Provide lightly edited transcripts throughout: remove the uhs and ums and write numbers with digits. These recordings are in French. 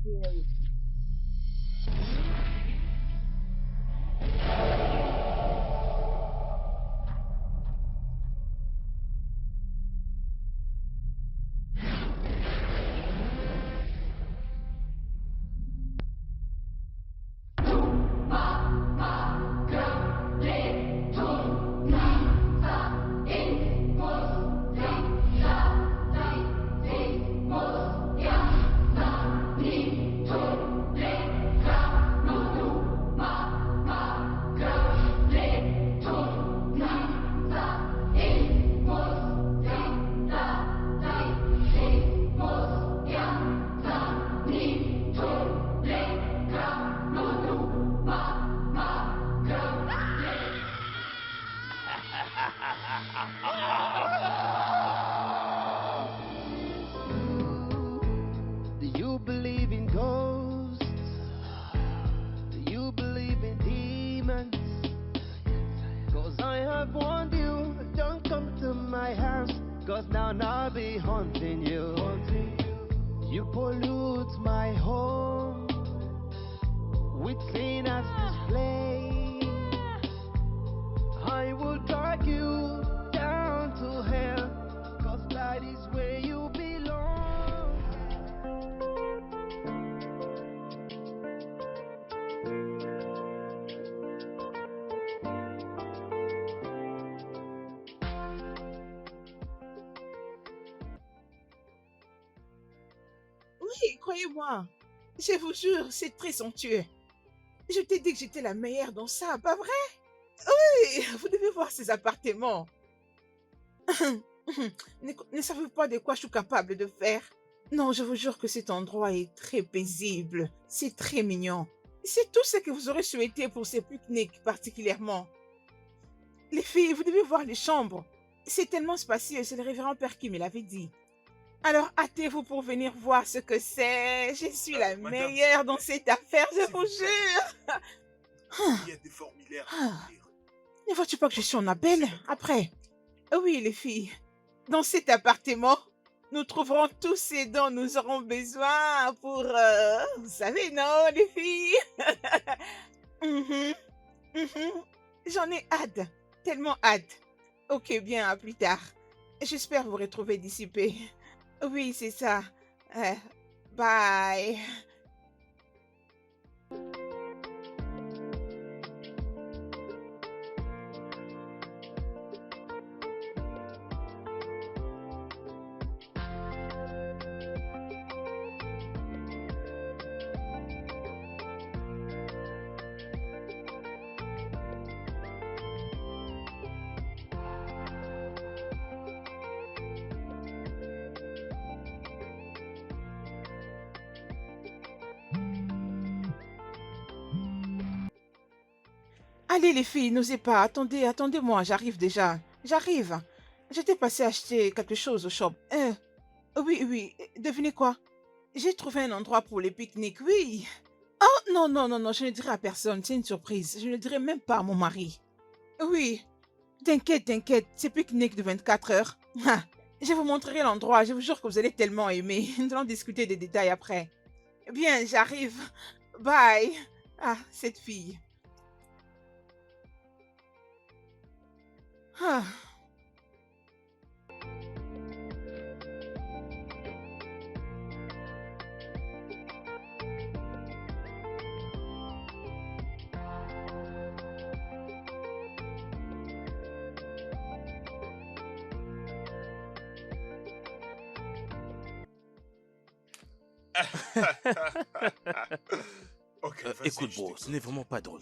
scary. Do you believe in ghosts? Do you believe in demons? Cause I have warned you, don't come to my house, cause now I'll be haunting you. You pollute my home with sin as display. I will drag you down to hell, cause that is where you belong. Oui, croyez-moi. Je vous jure, c'est très somptueux. Je t'ai dit que j'étais la meilleure dans ça, pas vrai? Oui, vous devez voir ces appartements. Ne savez-vous pas de quoi je suis capable de faire? Non, je vous jure que cet endroit est très paisible. C'est très mignon. C'est tout ce que vous aurez souhaité pour ces pique-niques particulièrement. Les filles, vous devez voir les chambres. C'est tellement spacieux, c'est le révérend père qui me l'avait dit. Alors hâtez-vous pour venir voir ce que c'est. Je suis la Madame, meilleure dans cette affaire, je s'il vous vous plaît. jure. Il y a des formulaires Ah. à remplir. Ne vois-tu pas que je suis en appel? Après. Oui, les filles. Dans cet appartement, nous trouverons tout ce dont nous aurons besoin pour... vous savez, non, les filles? Mhm, mhm. J'en ai hâte. Tellement hâte. Ok, bien, à plus tard. J'espère vous retrouver dissipé. Oui, c'est ça. Bye. Allez, les filles, n'osez pas. Attendez, attendez-moi, j'arrive déjà. J'arrive. J'étais passée acheter quelque chose au shop. Oui, oui, devinez quoi? J'ai trouvé un endroit pour les pique-niques, oui. Oh, non, non, non, non, je ne dirai à personne, c'est une surprise. Je ne dirai même pas à mon mari. Oui, t'inquiète, t'inquiète, c'est pique-nique de 24 heures. Ah, je vous montrerai l'endroit, je vous jure que vous allez tellement aimer. Nous allons discuter des détails après. Bien, j'arrive. Bye. Ah, cette fille. Ah. Ok, vas-y, Écoute, je bro, t'écoute. ce n'est vraiment pas drôle.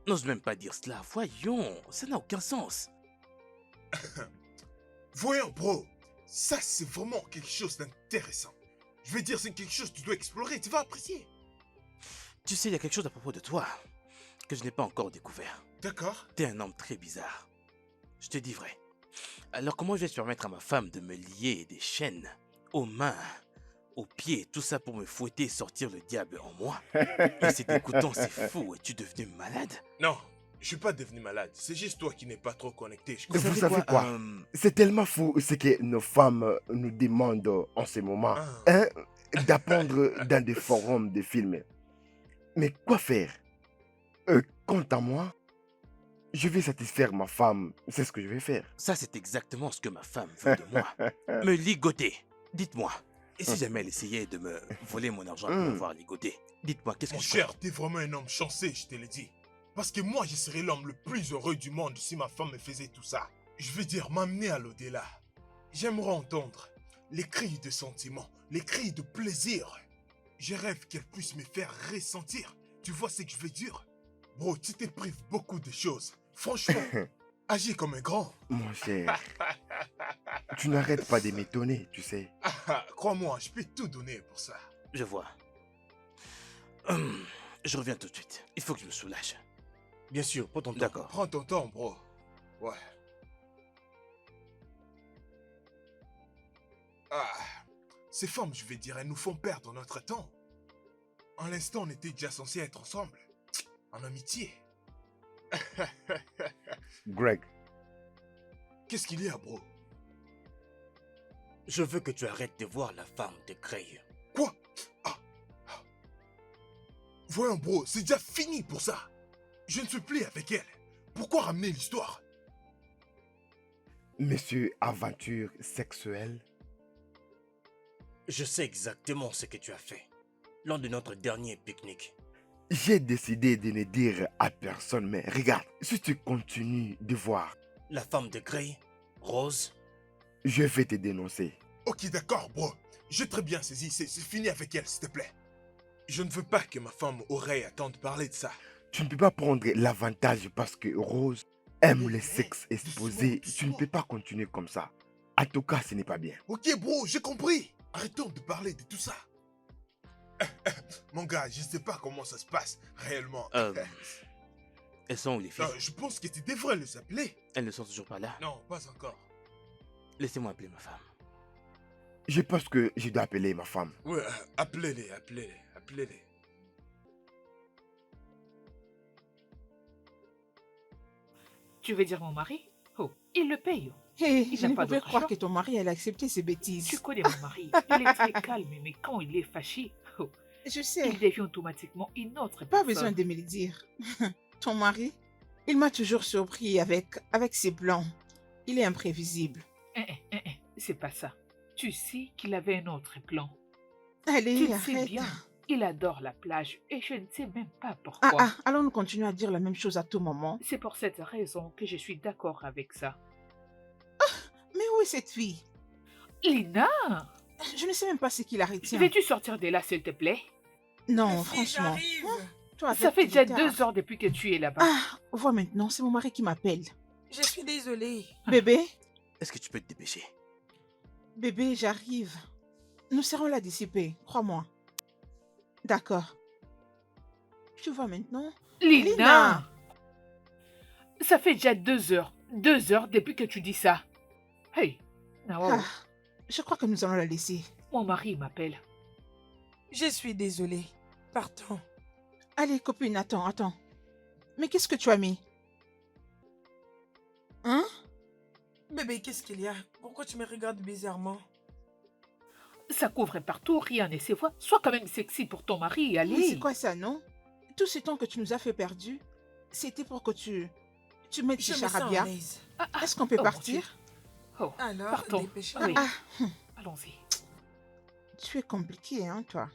N'ose même pas dire cela. Voyons, ça n'a aucun sens. Voyons, bro. Ça, c'est vraiment quelque chose d'intéressant. Je vais dire, c'est quelque chose que tu dois explorer, tu vas apprécier. Tu sais, il y a quelque chose à propos de toi que je n'ai pas encore découvert. D'accord? T'es un homme très bizarre. Je te dis vrai. Alors comment je vais permettre à ma femme de me lier des chaînes aux mains, aux pieds, tout ça pour me fouetter et sortir le diable en moi? Et c'est dégoûtant, c'est fou. Es-tu devenu malade? Non, je suis pas devenu malade. C'est juste toi qui n'es pas trop connecté. Je Vous comprends. Vous savez savez quoi, quoi? C'est tellement fou ce que nos femmes nous demandent en ce moment. Ah. Hein? d'apprendre dans des forums de films. Mais quoi faire? Quant à moi, je vais satisfaire ma femme, c'est ce que je vais faire. Ça, c'est exactement ce que ma femme veut de moi. Me ligoter. Dites-moi. Et si jamais elle essayait de me voler mon argent pour m'avoir ligoté? Dites-moi, qu'est-ce que Mon je cher, t'es vraiment un homme chanceux, je te l'ai dit. Parce que moi, je serais l'homme le plus heureux du monde si ma femme me faisait tout ça. Je veux dire, m'amener à l'au-delà. J'aimerais entendre les cris de sentiment, les cris de plaisir. Je rêve qu'elle puisse me faire ressentir. Tu vois ce que je veux dire? Bro, tu te prives beaucoup de choses. Franchement, agis comme un grand. Mon cher, tu n'arrêtes pas de m'étonner, tu sais. Crois-moi, je peux tout donner pour ça. Je vois. Je reviens tout de suite. Il faut que je me soulage. Bien sûr, prends ton temps. D'accord. Prends ton temps, bro. Ouais. Ces femmes, je vais dire, elles nous font perdre notre temps. En l'instant, on était déjà censés être ensemble. En amitié. Greg, Qu'est-ce qu'il y a, bro? Je veux que tu arrêtes de voir la femme de Gray. Quoi? Voyons, bro, c'est déjà fini pour ça. Je ne suis plus avec elle. Pourquoi ramener l'histoire? monsieur aventure sexuelle? Je sais exactement ce que tu as fait lors de notre dernier pique-nique. J'ai décidé de ne dire à personne, mais regarde, si tu continues de voir, La femme de Gray, Rose, je vais te dénoncer. Ok, d'accord, bro. J'ai très bien saisi. C'est fini avec elle, s'il te plaît. Je ne veux pas que ma femme Aurélie attende parler de ça. Tu ne peux pas prendre l'avantage parce que Rose aime le Hey, sexe doucement, exposé. Tu ne doucement. peux pas continuer comme ça. En tout cas, ce n'est pas bien. Ok, bro, j'ai compris. Arrêtons de parler de tout ça. Mon gars, je ne sais pas comment ça se passe réellement. Elles sont où les filles? Je pense que tu devrais les appeler. Elles ne sont toujours pas là. Non, pas encore. Laissez-moi appeler ma femme. Je pense que je dois appeler ma femme. Ouais, appelez-les, appelez-les, appelez-les. Tu veux dire mon mari? Oh, il le paye. Hé, Il je n'a ne pas pouvais d'autre croire choix. que ton mari allait accepter ces bêtises. Tu connais mon mari. Il est très calme, mais quand il est fâché, oh, Je sais, il devient automatiquement une autre pas personne. besoin de me le dire. Ton mari, il m'a toujours surpris avec ses plans. Il est imprévisible. C'est pas ça. Tu sais qu'il avait un autre plan. Allez, Tu le sais arrête. bien. Il adore la plage et je ne sais même pas Ah, pourquoi. allons-nous continuer à dire la même chose à tout moment? C'est pour cette raison que je suis d'accord avec ça. Mais où est cette fille? Lina, Je ne sais même pas ce qui la retient. veux-tu sortir de là, s'il te plaît? Non, franchement. Toi, Ça avec fait tes déjà guitares. 2 heures depuis que tu es là-bas. Ah, vois maintenant, c'est mon mari qui m'appelle. Je suis désolée. Bébé, Est-ce que tu peux te dépêcher? bébé, j'arrive. Nous serons là d'ici peu, crois-moi. D'accord. Tu vois maintenant? Lina, ça fait déjà 2 heures. 2 heures depuis que tu dis ça. Hey, Nawao, Ah, je crois que nous allons la laisser. mon mari m'appelle. Je suis désolée. Partons. Allez, copine, attends. Mais qu'est-ce que tu as mis? Hein? Bébé, qu'est-ce qu'il y a? Pourquoi tu me regardes bizarrement? Ça couvre partout, rien ne se voit. Sois quand même sexy pour ton mari, allez. Mais c'est quoi ça, non? Tout ce temps que tu nous as fait perdu, c'était pour que tu mettes Je ces me sens à charabia. l'aise. Est-ce qu'on peut Oh, mon partir? Oh, Alors, partons. dépêchez-vous. Oui. Ah, Allons-y. tu es compliqué, hein, toi?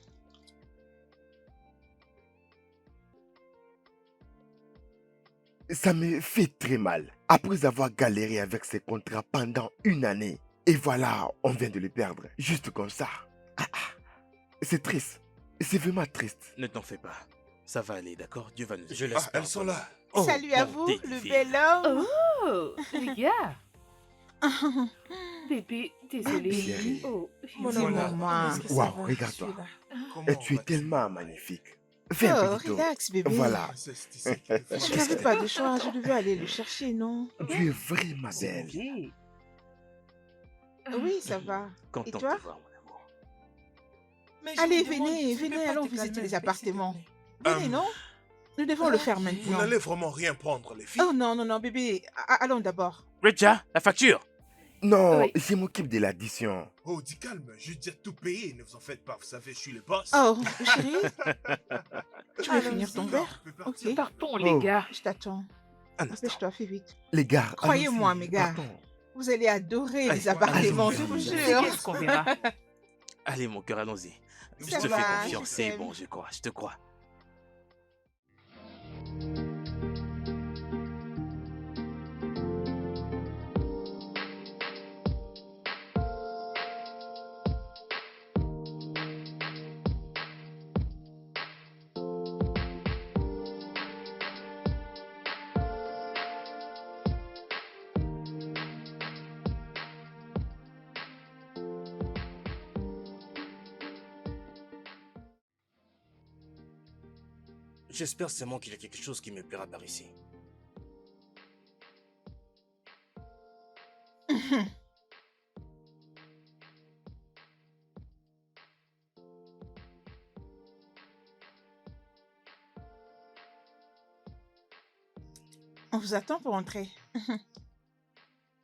Ça me fait très mal. Après avoir galéré avec ces contrats pendant 1 année. Et voilà, on vient de les perdre. Juste comme ça. C'est triste. C'est vraiment triste. Ne t'en fais pas. Ça va aller, d'accord? Dieu va nous aider. Je l'espère. elles sont là. Oh, Salut à bon, vous, t'es le fille. bel homme. Oh, regarde. Bébé, désolé. Chérie. Oh, Mon Dis-moi, amour, moi. est-ce que ça Waouh, va? regarde-toi. Je suis là. Comment Et tu es vas-tu? tellement magnifique. Fais un Oh, petit tour. relax, bébé. Voilà. Princesse, tu sais qu'il faut Je faire n'avais ça. pas de choix, je devais aller le chercher, non? Tu es vraiment belle. désolé. Oui, ça va. Content toi? de te voir, mon amour. Mais je Allez, me demande, venez, tu ne peux venez, pas allons te visiter calmer les un peu, s'il te appartements. plaît? Venez, non? Nous devons le faire Ok. Vous maintenant. n'allez vraiment rien prendre, les filles. Oh non, bébé, allons d'abord. Richa, la facture! Non, Oui. je m'occupe de l'addition. Oh, dis calme, j'ai déjà tout payé, ne vous en faites pas, vous savez, je suis le boss. Oh, chérie, tu veux finir ton Allons-y. verre? On peut Ok, partir. Partons, les Oh. gars. je t'attends. Un instant. Dépêche-toi, fais vite. Les gars, Croyez-moi, allons-y, mes gars. partons. Vous allez adorer Allez, les appartements, allons-y, je vous allons-y. jure. Qu'est-ce qu'on verra? Allez, mon cœur, allons-y. Je Ça te va, fais je confiance, c'est t'aime. bon, je crois, je te crois. J'espère seulement qu'il y a quelque chose qui me plaira par ici. On vous attend pour entrer.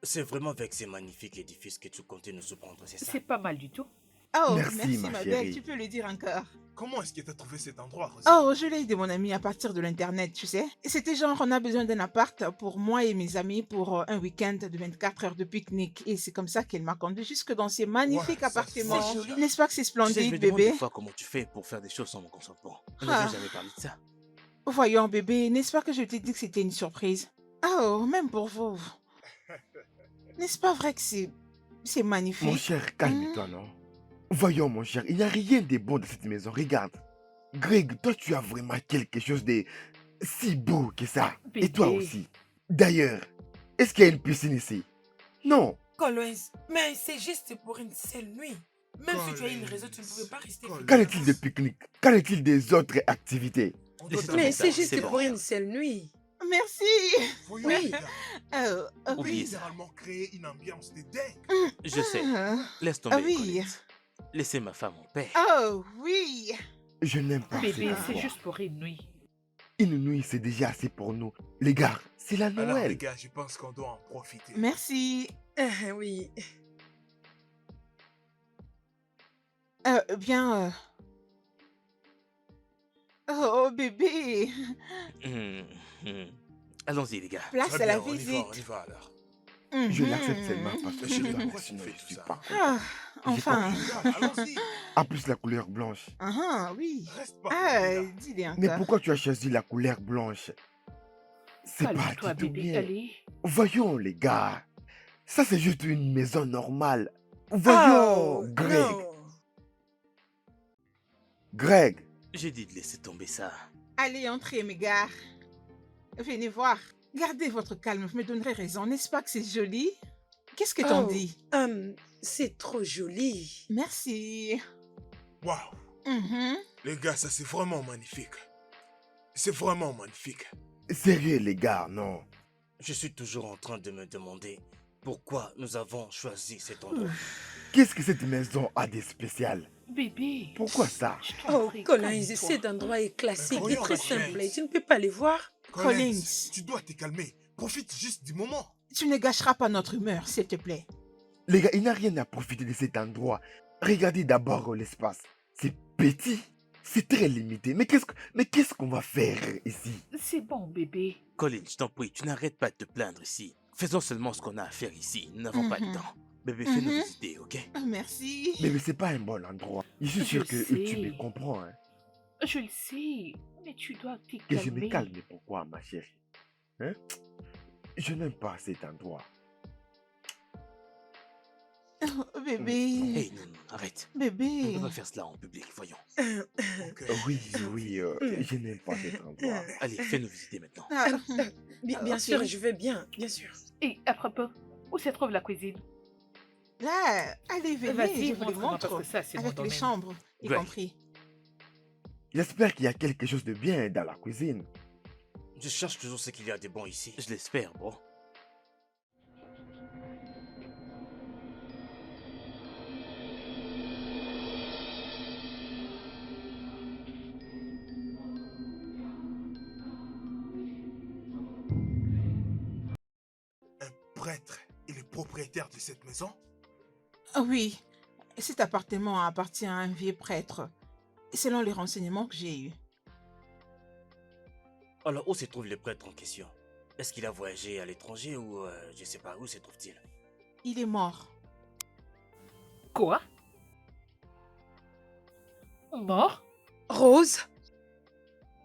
C'est vraiment avec ces magnifiques édifices que tu comptais nous surprendre, c'est ça? C'est pas mal du tout. Oh, Merci, merci, ma ma chérie. belle, tu peux le dire encore. Comment est-ce que t'as trouvé cet endroit, Rosie? Oh, je l'ai eu de mon ami à partir de l'internet, tu sais. C'était genre, on a besoin d'un appart pour moi et mes amis pour un week-end de 24 heures de pique-nique. Et c'est comme ça qu'elle m'a conduit jusque dans ces magnifiques Ouais, ça, appartements. c'est joli. N'est-ce pas que c'est Tu sais, je me splendide, demande bébé? des fois comment tu fais pour faire des choses sans mon consentement. On Ah. n'avait jamais parlé de ça. Voyons, bébé, n'est-ce pas que je t'ai dit que c'était une surprise? Oh, même pour vous. N'est-ce pas vrai que c'est Mon magnifique? cher, calme-toi, non? Voyons, mon cher, il n'y a rien de bon dans cette maison. Regarde. Greg, toi, tu as vraiment quelque chose de si beau que ça. Et toi Bébé. aussi. D'ailleurs, est-ce qu'il y a une piscine ici? Non. Collins, mais c'est juste pour une seule nuit. Même si tu as une Collins, raison, tu ne pouvais pas rester. Collins. Qu'en est-il de pique-nique? Qu'en est-il des autres activités? On doit Mais t'amener Mais ça, c'est c'est juste bon. pour une seule nuit. Merci. Voyons, Oui. les gars, Oh, on peut Oubliez ça. littéralement créer une ambiance de dingue. Je sais. Ah. Laisse tomber, Ah oui. Colette. Laissez ma femme en paix. Oh, oui. Je n'aime pas Bébé, cet c'est endroit. juste pour une nuit. Une nuit, c'est déjà assez pour nous. Les gars, c'est la Alors, les Noël. gars, je pense qu'on doit en profiter. Merci. Oui. Bien. Oh, bébé. Hum, hum. Allons-y, les gars. Place Très à la bien, on visite. y va alors. Je Mhm. l'accepte seulement parce que je Chérie, dois, pourquoi tu sinon fais je tout suis ça? pas content. Ah, J'ai enfin. compris. Les gars, allons-y. En plus, la couleur blanche. Ah, oui. Reste pas Ah, planté là. dis-le Mais encore. pourquoi tu as choisi la couleur blanche? C'est pas Calme-toi, du tout bébé. bien. Allez. Voyons, les gars. Ça, c'est juste une maison normale. Voyons, Oh, Greg. non. Greg, J'ai dit de laisser tomber ça. Allez, entrez, mes gars. Venez voir. Gardez votre calme, vous me donnerez raison. N'est-ce pas que c'est joli? Qu'est-ce que t'en Oh, dis? c'est trop joli. Merci. Waouh. Mhm. Les gars, ça c'est vraiment magnifique. C'est vraiment magnifique. sérieux, les gars, non. Je suis toujours en train de me demander pourquoi nous avons choisi cet endroit. Qu'est-ce que cette maison a de spécial? Bébé. Pourquoi ça? Je t'en Oh, prie, Collins, calme-toi. cet endroit est classique et voyons, très ma simple. chérie. Tu ne peux pas les voir? Collins. Tu dois te calmer. Profite juste du moment. Tu ne gâcheras pas notre humeur, s'il te plaît. Les gars, il n'y a rien à profiter de cet endroit. Regardez d'abord l'espace. C'est petit. C'est très limité. Mais qu'est-ce qu'on va faire ici? C'est bon, bébé. Colin, je t'en prie, tu n'arrêtes pas de te plaindre ici. Faisons seulement ce qu'on a à faire ici. Nous n'avons pas le Mhm. temps. Bébé, fais-nous Mhm. visiter, ok? Merci. Mais c'est pas un bon endroit. Je suis Je sûr que tu sais. me comprends. Hein. Je le sais, mais tu dois te Que je me calmer. calme. Pourquoi, ma chérie? Hein? Je n'aime pas cet endroit. Oh, bébé. Hey, non, arrête. On ne Bébé. peut pas faire cela en public, voyons. Ok. Oui, je n'aime pas cet endroit. Allez, fais-nous visiter maintenant. Ah, Bien ok. sûr, je vais bien, bien sûr. Et à propos, où se trouve la cuisine? Là, allez, venez, Vas-y, je vous le montre-moi, montre. parce que ça, c'est mon Avec les domaine. chambres, y Ouais. compris. J'espère qu'il y a quelque chose de bien dans la cuisine. Je cherche toujours ce qu'il y a de bon ici. Je l'espère, bro. Un prêtre et le propriétaire de cette maison? Ah oui, cet appartement appartient à un vieux prêtre, selon les renseignements que j'ai eus. Alors, où se trouve le prêtre en question? Est-ce qu'il a voyagé à l'étranger ou je sais pas, où se trouve-t-il? Il est mort. Quoi? Mort? Rose?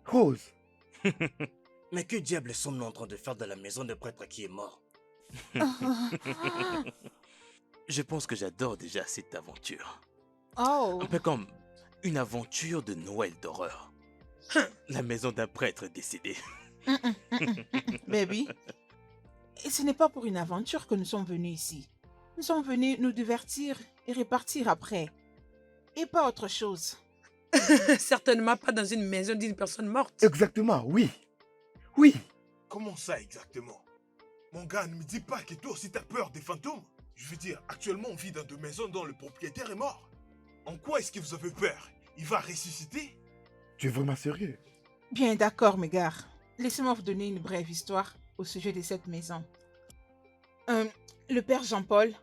Rose, Mais que diable sommes-nous en train de faire dans la maison de prêtre qui est mort? Je pense que j'adore déjà cette aventure. Oh, Un peu comme une aventure de Noël d'horreur. La maison d'un prêtre décédé. baby. Et ce n'est pas pour une aventure que nous sommes venus ici. Nous sommes venus nous divertir et repartir après. Et pas autre chose. Certainement pas dans une maison d'une personne morte. exactement, oui. Oui, Comment ça exactement? Mon gars, ne me dis pas que toi aussi t'as peur des fantômes. Je veux dire, actuellement on vit dans deux maisons dont le propriétaire est mort. En quoi est-ce que vous avez peur? Il va ressusciter? tu es vraiment sérieux? Bien d'accord, mes gars. Laissez-moi vous donner une brève histoire au sujet de cette maison. Le père Jean-Paul,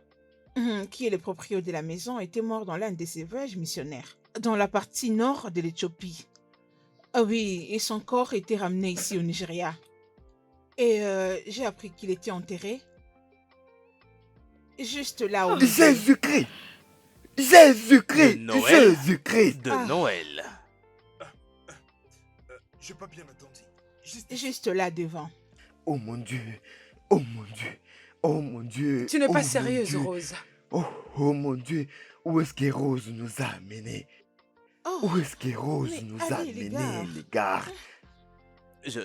qui est le propriétaire de la maison, était mort dans l'un de ses voyages missionnaires, dans la partie nord de l'Éthiopie. Ah oui, et son corps était ramené ici au Nigeria. Et j'ai appris qu'il était enterré juste là où... nous sommes. Jésus-Christ! Jésus-Christ! De Noël. Jésus-Christ! De Ah. Noël. J'ai pas bien entendu. Juste là devant. Oh mon Dieu! Oh mon Dieu! Oh mon Dieu! Tu n'es Oh pas mon sérieuse, Dieu. Rose. Oh mon Dieu! Où est-ce que Rose nous a amenés? Oh, Où est-ce que Rose mais nous a allez, les amenés, gars. les gars?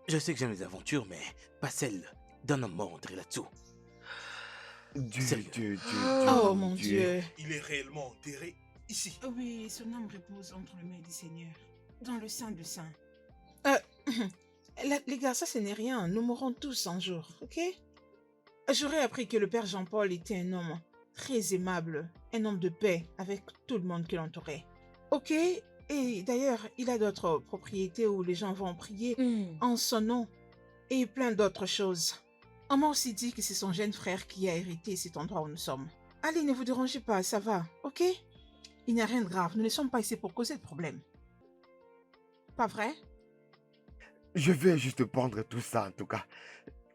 Je sais que j'aime les aventures, mais pas celle d'un homme mort enterré là-dessous. Dieu, Sérieux. Dieu, Dieu, Oh Dieu, mon Dieu. Il est réellement enterré ici. Oui, son âme repose entre les mains du Seigneur, dans le sein de saint. Les gars, ça ce n'est rien. Nous mourrons tous un jour, ok? J'aurais appris que le père Jean-Paul était un homme très aimable, un homme de paix avec tout le monde qui l'entourait. Ok? Et d'ailleurs, il a d'autres propriétés où les gens vont prier en son nom et plein d'autres choses. On m'a aussi dit que c'est son jeune frère qui a hérité cet endroit où nous sommes. Allez, ne vous dérangez pas, ça va, ok? Il n'y a rien de grave, nous ne sommes pas ici pour causer de problème. Pas vrai? Je vais juste prendre tout ça en tout cas.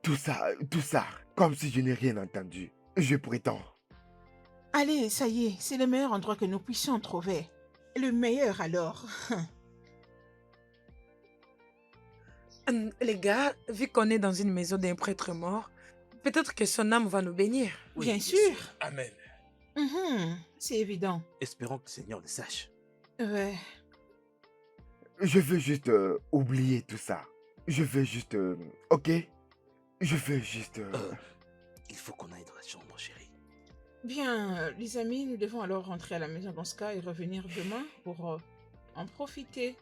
Tout ça, comme si je n'ai rien entendu. Je prétends. Allez, ça y est, c'est le meilleur endroit que nous puissions trouver. Le meilleur alors. Les gars, vu qu'on est dans une maison d'un prêtre mort, peut-être que son âme va nous bénir. Oui, Bien sûr. Amen. C'est évident. Espérons que le Seigneur le sache. Ouais. Je veux juste oublier tout ça. Je veux juste... ok? Je veux juste... Il faut qu'on aille dans la chambre, chérie. Bien, les amis, nous devons alors rentrer à la maison dans ce cas et revenir demain pour en profiter.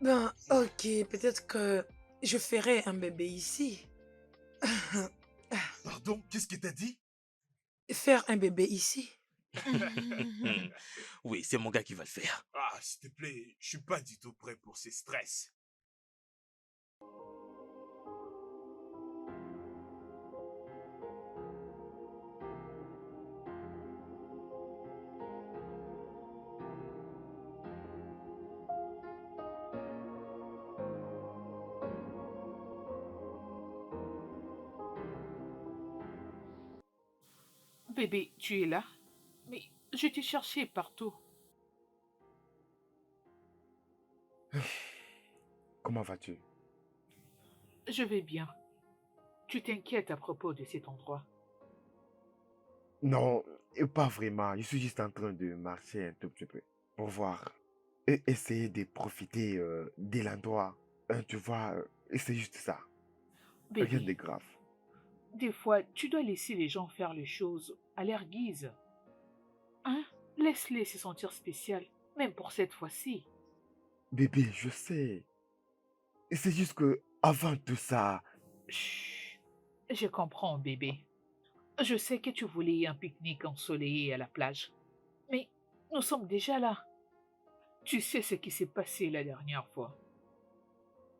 Ben, ok, peut-être que je ferai un bébé ici. Pardon, qu'est-ce que t'as dit? Faire un bébé ici. Oui, c'est mon gars qui va le faire. Ah, s'il te plaît, je suis pas du tout prêt pour ces stress. Bébé, tu es là? Mais je t'ai cherché partout. Comment vas-tu? Je vais bien. Tu t'inquiètes à propos de cet endroit. Non, pas vraiment. Je suis juste en train de marcher un tout petit peu. Pour voir. Et essayer de profiter de l'endroit. Tu vois, c'est juste ça. Rien de Bébé, grave. des fois, tu dois laisser les gens faire les choses à leur guise. Hein? Laisse-les se sentir spécial, même pour cette fois-ci. Bébé, je sais. C'est juste que avant tout ça, Chut. Je comprends, bébé. Je sais que tu voulais un pique-nique ensoleillé à la plage. Mais nous sommes déjà là. Tu sais ce qui s'est passé la dernière fois.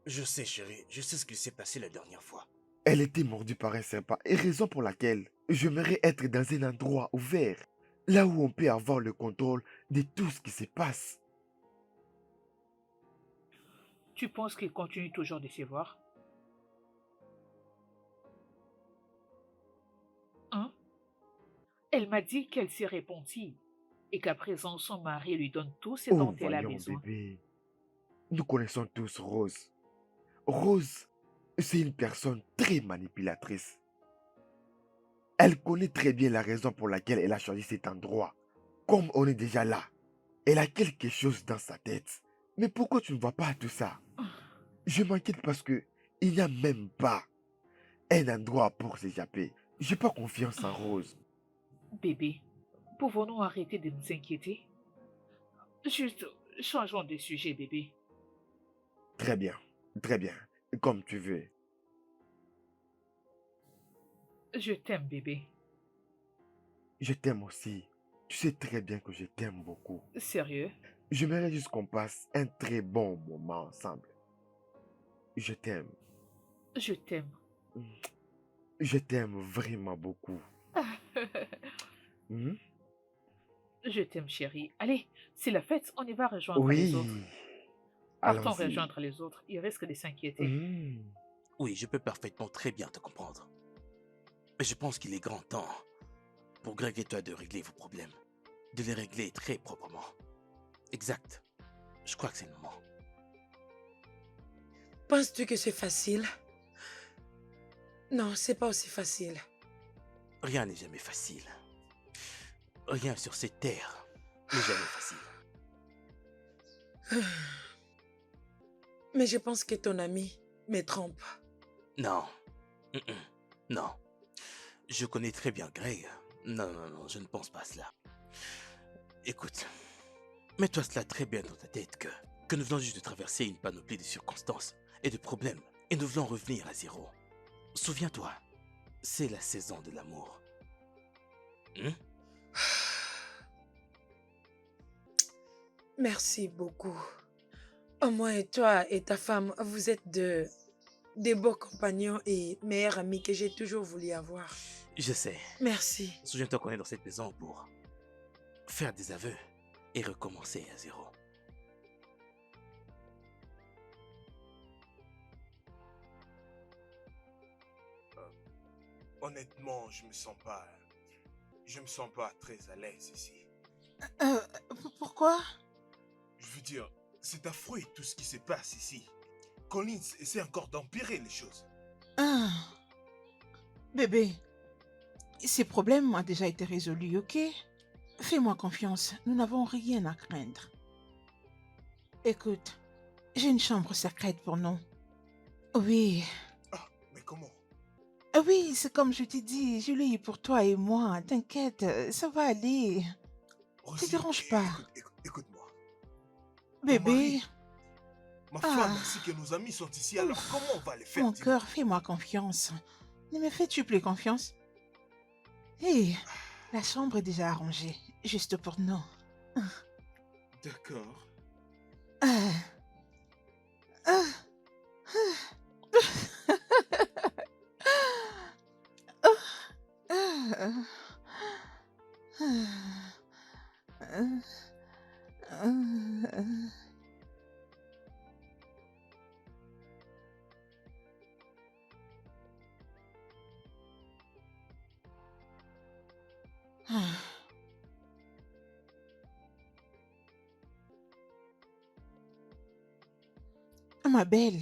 Je sais, chérie, je sais ce qui s'est passé la dernière fois. Elle était mordue par un serpent et raison pour laquelle j'aimerais être dans un endroit ouvert, là où on peut avoir le contrôle de tout ce qui se passe. Tu penses qu'il continue toujours de se voir? Hein? Elle m'a dit qu'elle s'est repentie et qu'à présent son mari lui donne tout ce Oh, dont elle a voyons, besoin. bébé. Nous connaissons tous Rose. Rose, c'est une personne très manipulatrice. Elle connaît très bien la raison pour laquelle elle a choisi cet endroit. Comme on est déjà là, elle a quelque chose dans sa tête. Mais pourquoi tu ne vois pas tout ça? Je m'inquiète parce que il n'y a même pas un endroit pour s'échapper. J'ai pas confiance en Rose. Bébé, pouvons-nous arrêter de nous inquiéter? Juste, changeons de sujet, bébé. Très bien, très bien, comme tu veux. Je t'aime, bébé. Je t'aime aussi. Tu sais très bien que je t'aime beaucoup. Sérieux? J'aimerais juste qu'on passe un très bon moment ensemble. Je t'aime. Je t'aime. Je t'aime vraiment beaucoup. Hmm? Je t'aime, chérie. Allez, c'est la fête, on y va rejoindre les autres. Oui, Partons allons-y. rejoindre les autres, ils risquent de s'inquiéter. Hmm. Oui, je peux parfaitement très bien te comprendre. Mais je pense qu'il est grand temps pour Greg et toi de régler vos problèmes. De les régler très proprement. Exact. Je crois que c'est le moment. Penses-tu que c'est facile? Non, c'est pas aussi facile. Rien n'est jamais facile. Rien sur cette terre n'est jamais facile. Mais je pense que ton ami me trompe. Non. Mm-mm. Non. Je connais très bien Greg. Non, non, non, je ne pense pas à cela. Écoute, mets-toi cela très bien dans ta tête que nous venons juste de traverser une panoplie de circonstances et de problèmes et nous voulons revenir à zéro. Souviens-toi, c'est la saison de l'amour. Hein? Merci beaucoup. Au moins, toi et ta femme, vous êtes des beaux compagnons et meilleurs amis que j'ai toujours voulu avoir. Je sais. Merci. Souviens-toi qu'on est dans cette maison pour faire des aveux et recommencer à zéro. Honnêtement, je me sens pas très à l'aise ici. Pourquoi? Je veux dire, c'est affreux tout ce qui se passe ici. Collins essaie encore d'empirer les choses. Ah, bébé, ces problèmes ont déjà été résolus, ok? Fais-moi confiance, nous n'avons rien à craindre. Écoute, j'ai une chambre secrète pour nous. Oui, Ah, mais comment? oui, c'est comme je t'ai dit, je l'ai eu pour toi et moi. T'inquiète, ça va aller. Te Rosie, dérange pas. écoute-moi. Bébé, mari, ma femme Ah. ainsi que nos amis sont ici, alors comment on va les faire? mon dis-moi? cœur, fais-moi confiance. Ne me fais-tu plus confiance? Hé, la chambre est déjà arrangée, juste pour nous. D'accord. Ah. Ah. Ah. Ma belle,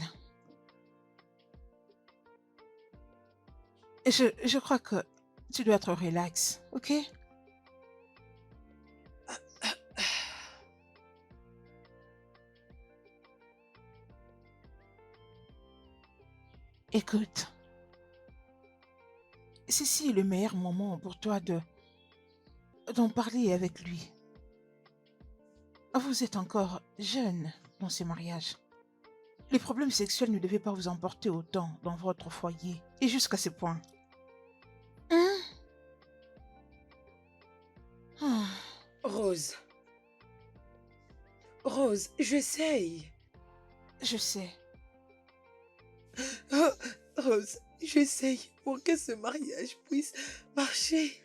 je crois que tu dois être relax, ok? Écoute, ceci est le meilleur moment pour toi d'en parler avec lui. Vous êtes encore jeune dans ce mariage. Les problèmes sexuels ne devaient pas vous emporter autant dans votre foyer et jusqu'à ce point. Hein? Ah, Rose. Rose, j'essaye. je sais. Oh, Rose, j'essaye pour que ce mariage puisse marcher.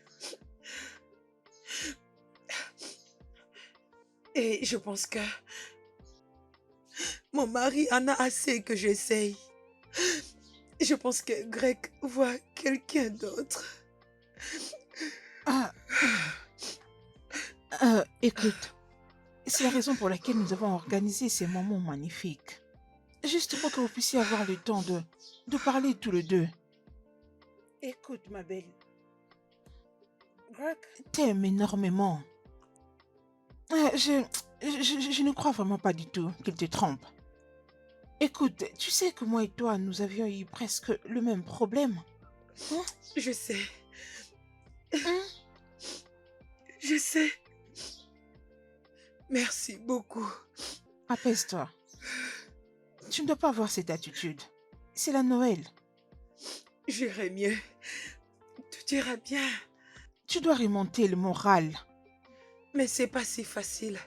Et je pense que mon mari en a assez que j'essaye. Je pense que Greg voit quelqu'un d'autre. Ah, écoute, c'est la raison pour laquelle nous avons organisé ces moments magnifiques. Juste pour que vous puissiez avoir le temps de parler tous les deux. Écoute, ma belle. Greg, T'aimes énormément. Je ne crois vraiment pas du tout qu'il te trompe. Écoute, tu sais que moi et toi, nous avions eu presque le même problème. Hein? Je sais. Hein? Je sais. Merci beaucoup. Apaise-toi. Tu ne dois pas avoir cette attitude. C'est la Noël. J'irai mieux. Tout ira bien. Tu dois remonter le moral. Mais c'est pas si facile.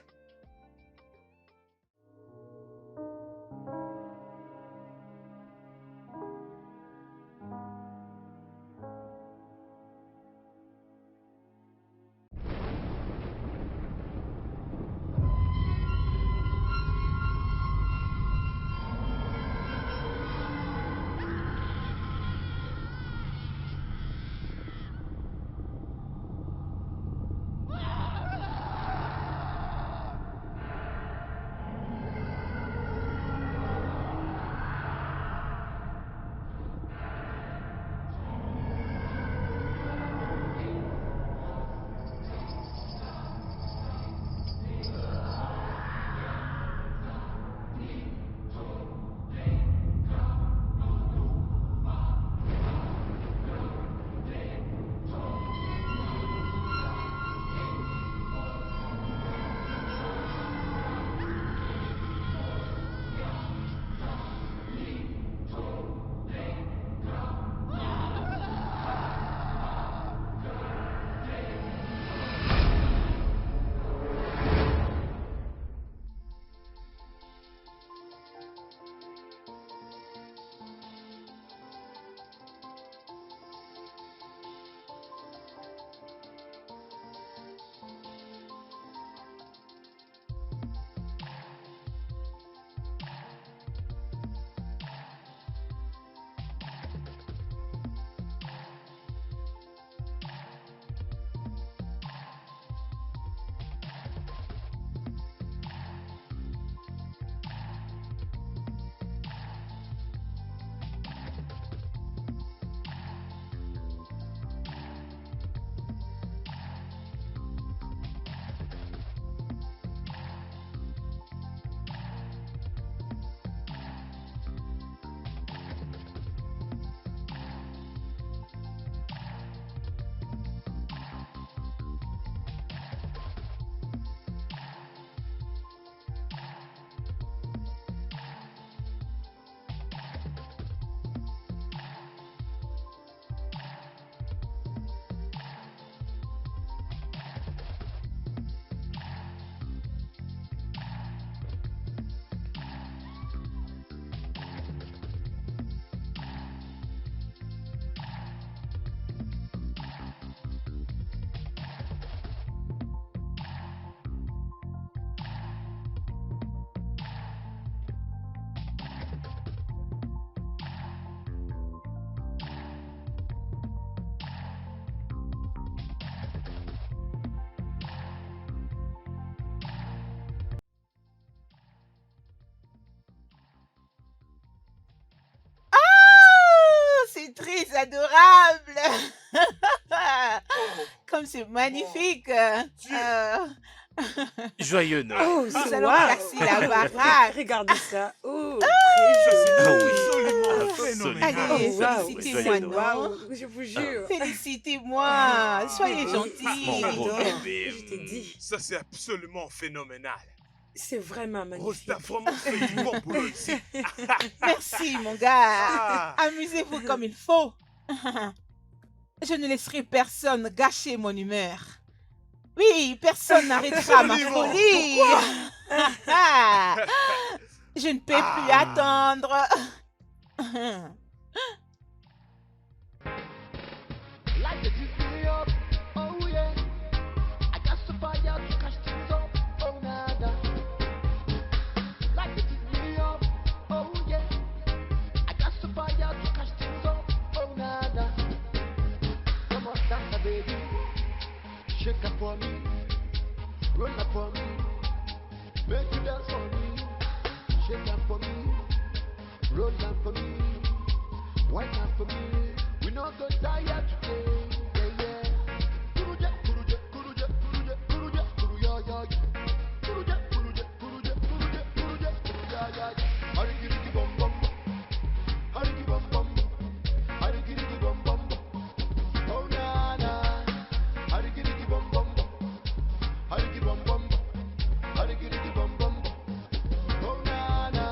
C'est très adorable. Comme c'est magnifique. Joyeux Noël. Oh, Nous c'est allons waouh. casser la baraque. Regardez ça. Oh, Ça, très c'est Ah joli. oui. absolument Absolument. phénoménal. Allez, Oh, waouh. félicitez-moi, Joyeux non? Waouh, je vous jure. Félicitez-moi. Soyez bébé, Mon gentils. beau j'adore. bébé. Je t'ai dit, Ça, c'est absolument phénoménal. c'est vraiment magnifique. Rose, t'as vraiment fait du bon boulot ici. Merci, mon gars. Ah, Amusez-vous comme il faut. Je ne laisserai personne gâcher mon humeur. Oui, personne n'arrêtera ma Absolument. folie. Je ne peux plus attendre. Shake up for me, roll up for me, make you dance for me. Shake up for me, roll up for me, wine up for me. We not go tired today. Yeah, yeah. Kuruja, kuruja, kuruja, kuruja, kuruja, kuruja, ya, ya. Kuruja, kuruja, kuruja, kuruja, kuruja, kuruja, ya, ya. Hariki, riki, bum, bum. Hariki, bum, bum. Hariki, riki, bum, bum. Oh, na, na. Hariki, riki, bum, bum. Hariki, bum, bum. Hariki, riki, bum, bum. Oh, na, na.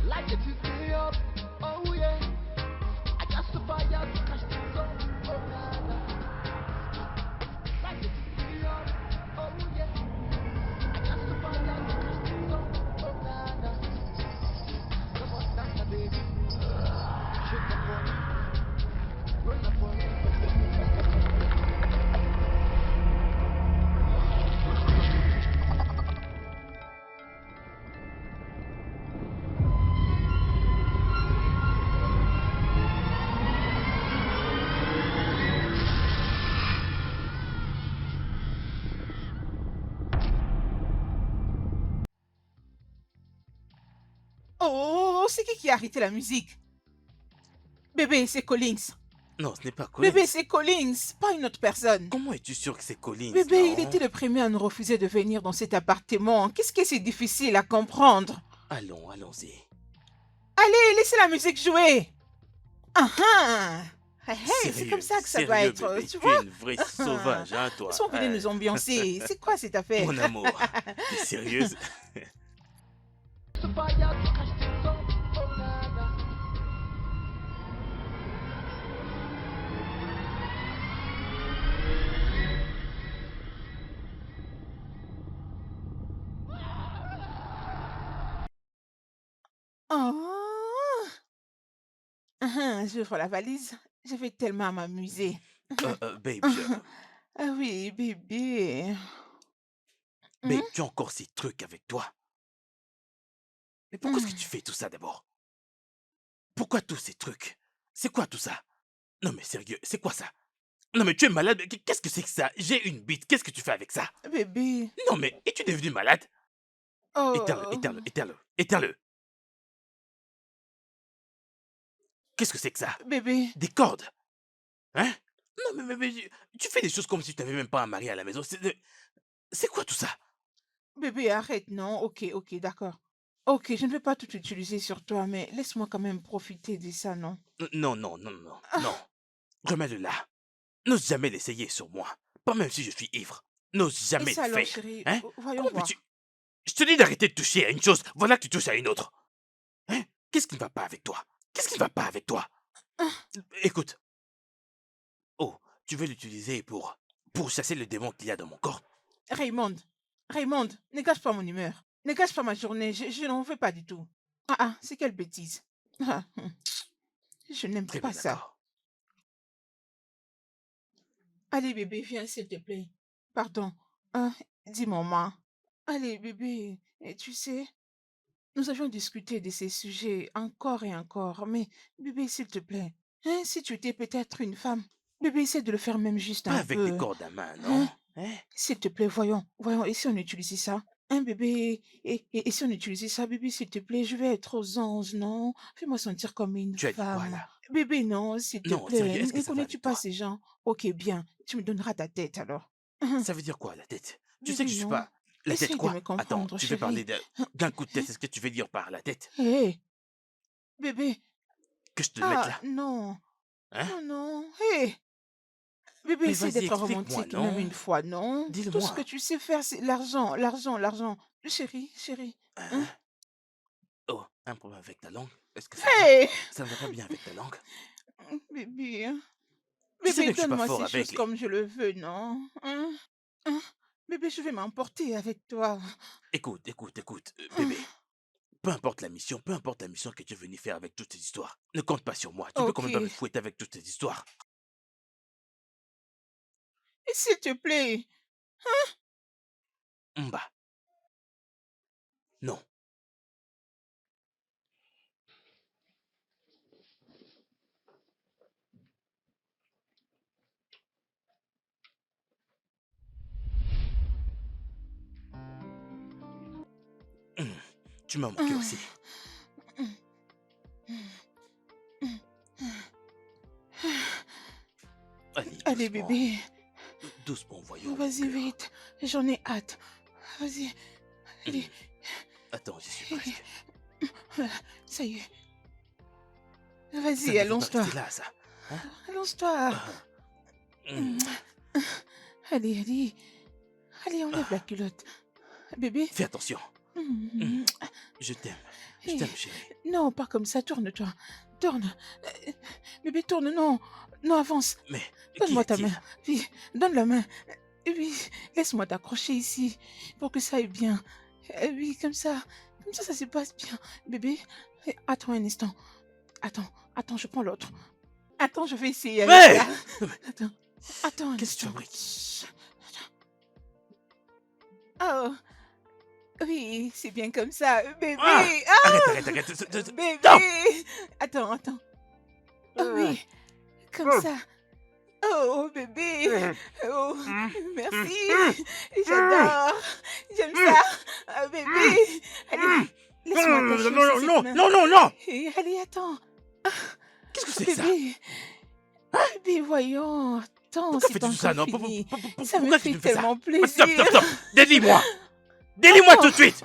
Like it to stay up, oh yeah. I got to fire to catch things up, oh na na. Like it to stay up, oh yeah. I got to fire to catch things up, oh na na. Come on, dance, baby. Shake up for me, roll up for me. Oh, c'est qui a arrêté la musique? Bébé, c'est Collins. Non, ce n'est pas Collins. Bébé, c'est Collins, pas une autre personne. Comment es-tu sûr que c'est Collins? Bébé, il non? était le premier à nous refuser de venir dans cet appartement. Qu'est-ce que c'est difficile à comprendre? Allons, allons-y. Allez, laissez la musique jouer. Ah ah. Hey, hey, c'est Sérieux, comme ça que ça sérieux, va être, bébé, tu es vois? une vraie sauvage, hein, toi. Ils sont venus nous ambiancer. C'est quoi cette affaire? Mon amour, t'es sérieuse? To fire to catch things up, oh na na. Oh. J'ouvre la valise. Je vais tellement m'amuser. Babe, Ah oui, bébé. babe, tu as encore ces trucs avec toi. Mais pourquoi est-ce que Hum. tu fais tout ça d'abord? Pourquoi tous ces trucs? C'est quoi tout ça? Non mais sérieux, c'est quoi ça? Non mais tu es malade, qu'est-ce que c'est que ça? J'ai une bite, qu'est-ce que tu fais avec ça? Bébé. Non mais, es-tu devenu malade? Éteins-le, Oh. éteins-le, éteins-le, éteins-le. Qu'est-ce que c'est que ça? Bébé. Des cordes? Hein? Non mais tu fais des choses comme si tu n'avais même pas un mari à la maison. C'est quoi tout ça? Bébé, arrête, non? Ok, ok, d'accord. Ok, je ne vais pas tout utiliser sur toi, mais laisse-moi quand même profiter de ça, non? Non, non, non, non, Ah. non. Remets-le là. N'ose jamais l'essayer sur moi. Pas même si je suis ivre. N'ose Et jamais ça le alors, faire. chérie? Hein? Voyons Comment voir. peux-tu... Je te dis d'arrêter de toucher à une chose. Voilà que tu touches à une autre. Hein? Qu'est-ce qui ne va pas avec toi? Qu'est-ce qui ne va pas avec toi? Ah. Écoute. Oh, tu veux l'utiliser pour chasser le démon qu'il y a dans mon corps? Raymond, Raymond, ne gâche pas mon humeur. Ne gâche pas ma journée. Je n'en veux pas du tout. Ah ah, c'est quelle bêtise. Ah, je n'aime Très pas bien, ça. d'accord. Allez, bébé, viens, s'il te plaît. Pardon. Dis maman. Allez, bébé. Et tu sais, nous avions discuté de ces sujets encore et encore, mais bébé, s'il te plaît, hein, si tu étais peut-être une femme, bébé, essaie de le faire même juste Pas un avec des peu. cordes à main, Hein? non? Hein? S'il te plaît, voyons, voyons, et si on utilisait ça? Hein, bébé? Et si on utilisait ça, bébé, s'il te plaît, je vais être aux anges, non? Fais-moi sentir comme une Tu as dit quoi femme. là? Bébé, non, s'il te Non, sérieux, plaît. est-ce que Ne ça va connais-tu avec pas toi? ces gens? Ok, bien, tu me donneras ta tête alors. Ça veut dire quoi, la tête? Tu sais que Bébé, je suis non. pas... La tête Essaye de quoi? me Attends, comprendre, tu veux parler chérie. d'un coup de tête, est-ce que tu veux dire par la tête? Hé, bébé. Que je te le mette Ah, là? non. Hein? Non, non. Hé, bébé, Mais essaie vas-y, d'être explique-moi, romantique même non? une fois, non? Tout ce que Dis-le-moi. tu sais faire, c'est l'argent, l'argent, l'argent. Chérie, chérie. Hein? Hein? Oh, un problème avec ta langue? Est-ce que ça va? Hé, Ça ne va pas bien avec ta langue? bébé. Hein? Tu sais Bébé, bien que je suis pas donne-moi fort ces avec choses les... comme je le veux, non? Hein? Hein? Bébé, je vais m'emporter avec toi. Écoute, bébé. Peu importe la mission que tu es venu faire avec toutes ces histoires. Ne compte pas sur moi. Tu peux quand Ok. même pas me fouetter avec toutes ces histoires. Et s'il te plaît. Mba. Non. Tu m'as manqué aussi. Allez, Allez, doucement. bébé. Doucement, voyons. mon Vas-y, cœur. vite. J'en ai hâte. Vas-y. Allez. Attends, j'y suis presque. Voilà, ça y est. Ça Vas-y, ne devait pas allonge-toi. rester là, ça. Hein? Allonge-toi. Hum. Allez, allez. Allez, enlève la culotte. Bébé. Fais attention. Mm. Je t'aime. Je Eh, t'aime, chérie. Non, pas comme ça. Tourne-toi. Tourne. Bébé, tourne. Non. Non, avance. Mais Donne-moi ta qui main. Oui, donne la main. Oui, laisse-moi t'accrocher ici pour que ça aille bien. Oui, comme ça. Comme ça se passe bien. Bébé, attends un instant. Attends, je prends l'autre. Attends, je vais essayer avec Ouais. ça. Attends un Qu'est-ce que tu instant. fabriques? Chut. Oh, oui, c'est bien comme ça. Bébé, Ah, ah, Arrête. bébé. Non. Attends. Oh oui, comme ça. Oh, bébé. Oh, merci. J'adore. J'aime ça. Ah, bébé. Allez, laisse-moi toucher aussi cette main. Non. Allez, attends. Qu'est-ce que c'est ça? Bébé. Bébé, voyons. Attends, Pourquoi c'est fais-tu pas tout ça, encore non? fini. Pourquoi Ça me est-ce que fait tu me fais ça? tellement Ah, plaisir. Stop. Délie-moi. Délie-moi Attends. tout de suite.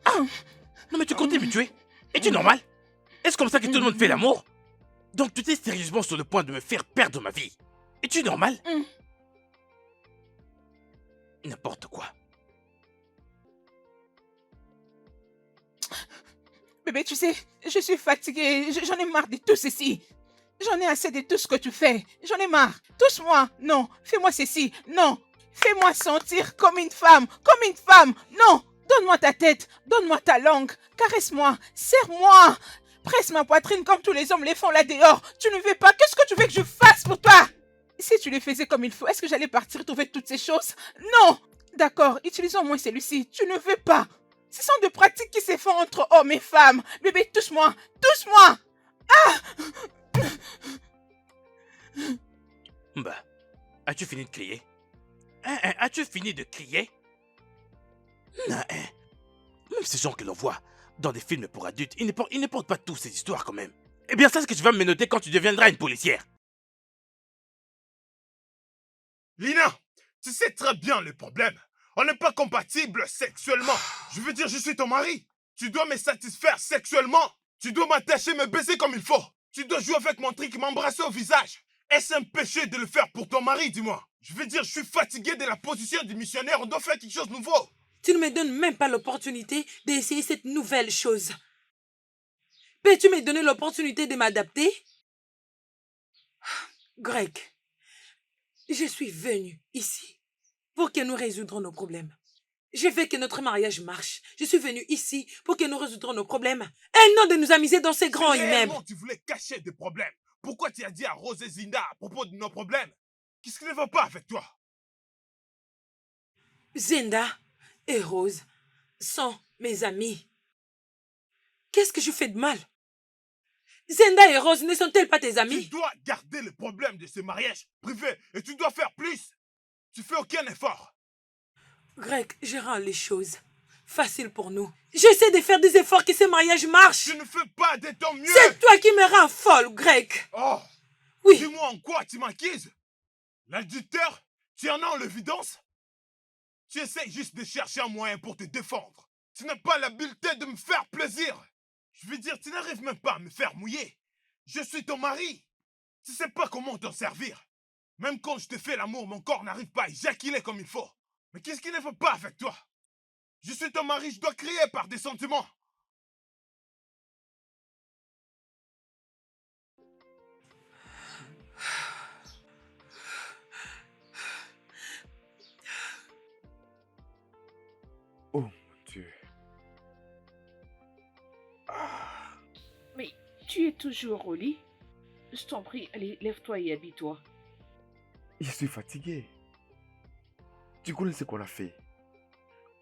Non, mais tu comptais me tuer? Es-tu normal? Est-ce comme ça que tout le monde fait l'amour? Donc tu étais sérieusement sur le point de me faire perdre ma vie? Es-tu normal? N'importe quoi. Bébé, tu sais, je suis fatiguée. J'en ai marre de tout ceci. J'en ai assez de tout ce que tu fais. J'en ai marre. Touche-moi. Non. Fais-moi ceci. Non. Fais-moi sentir comme une femme. Comme une femme. Non. Donne-moi ta tête. Donne-moi ta langue. Caresse-moi. Serre-moi. Presse ma poitrine comme tous les hommes les font là dehors. Tu ne veux pas. Qu'est-ce que tu veux que je fasse pour toi? Si tu les faisais comme il faut, est-ce que j'allais partir trouver toutes ces choses? Non. D'accord. Utilisons au moins celui-ci. Tu ne veux pas. Ce sont des pratiques qui se font entre hommes et femmes. Bébé, touche-moi. Touche-moi. Bah, as-tu fini de crier? As-tu fini de crier? Même ces gens que l'on voit dans des films pour adultes, ils ne portent pas tous ces histoires quand même. Eh bien, ça, c'est ce que tu vas me noter quand tu deviendras une policière. Lina, tu sais très bien le problème. On n'est pas compatibles sexuellement. Je veux dire, je suis ton mari. Tu dois me satisfaire sexuellement. Tu dois m'attacher, me baiser comme il faut. Tu dois jouer avec mon truc, m'embrasser au visage. Est-ce un péché de le faire pour ton mari, dis-moi? Je veux dire, je suis fatigué de la position du missionnaire. On doit faire quelque chose de nouveau. Tu ne me donnes même pas l'opportunité d'essayer cette nouvelle chose. Peux-tu me donner l'opportunité de m'adapter? Greg, je suis venue ici pour que nous résoudrons nos problèmes. Je veux que notre mariage marche. Je suis venue ici pour que nous résoudrons nos problèmes. Et non de nous amuser dans ces grands immeubles. Réellement, tu voulais cacher des problèmes. Pourquoi tu as dit à Rose et Zinda à propos de nos problèmes? Qu'est-ce qui ne va pas avec toi? Zenda et Rose sont mes amis. Qu'est-ce que je fais de mal? Zenda et Rose ne sont-elles pas tes Tu amis? dois garder le problème de ce mariage privé et tu dois faire plus. Tu fais aucun effort. Greg, je rends les choses faciles pour nous. J'essaie de faire des efforts que ce mariage marche. Tu ne fais pas de ton mieux. C'est toi qui me rends folle, Greg. Oh, Oui. dis-moi en quoi tu m'accuses? L'adultère, tu en as en l'évidence? Tu essaies juste de chercher un moyen pour te défendre. Tu n'as pas l'habileté de me faire plaisir. Je veux dire, tu n'arrives même pas à me faire mouiller. Je suis ton mari. Tu sais pas comment t'en servir. Même quand je te fais l'amour, mon corps n'arrive pas à éjaculer comme il faut. Mais qu'est-ce qui ne va pas avec toi? Je suis ton mari, je dois crier par des sentiments. Oh mon Dieu. Mais tu es toujours au lit? Je t'en prie, allez, lève-toi et habille-toi. Je suis fatigué. Tu connais ce qu'on a fait.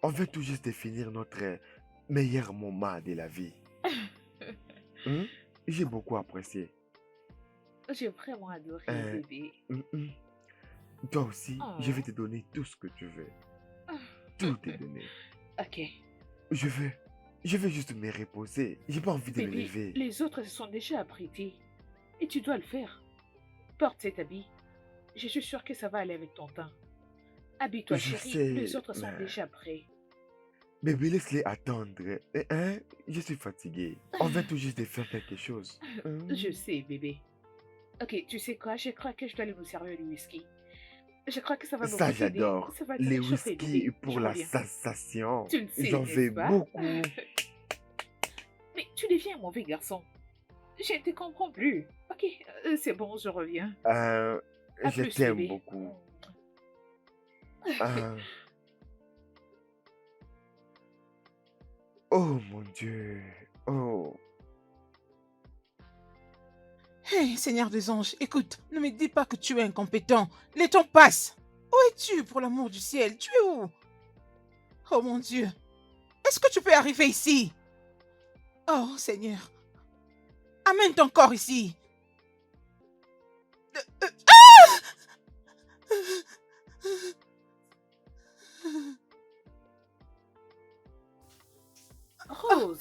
On vient tout juste de finir notre meilleur moment de la vie. J'ai beaucoup apprécié. J'ai vraiment adoré, bébé. Toi aussi, Oh. je vais te donner tout ce que tu veux. Tout te donner. Ok. Je veux Je veux juste me reposer. J'ai pas envie de me Bébé, lever. les autres se sont déjà apprêtés. Et tu dois le faire. Porte cet habit. Je suis sûre que ça va aller avec ton teint. Habille-toi, Je chérie. sais, Les autres sont mais... déjà prêts. Bébé, laisse-les attendre. Hein? Je suis fatigué. On vient tout juste de faire quelque chose. Je sais, bébé. Ok, tu sais quoi? Je crois que je dois aller nous servir du whisky. Je crois que ça va Ça, beaucoup t'aider. j'adore. Ça va te Les réchauffer, whisky bébé. pour Je la reviens. sensation. Tu le sais, J'en n'est-ce veux pas? beaucoup. Mais tu deviens un mauvais garçon. Je ne te comprends plus. Ok, c'est bon, je reviens. À Je plus, t'aime bébé. beaucoup. Euh, Oh mon Dieu. Oh. Hé, Seigneur des anges, écoute, ne me dis pas que tu es incompétent. Les temps passent. Où es-tu, pour l'amour du ciel? Tu es où? Oh mon Dieu. Est-ce que tu peux arriver ici? Oh Seigneur. Amène ton corps ici. Rose,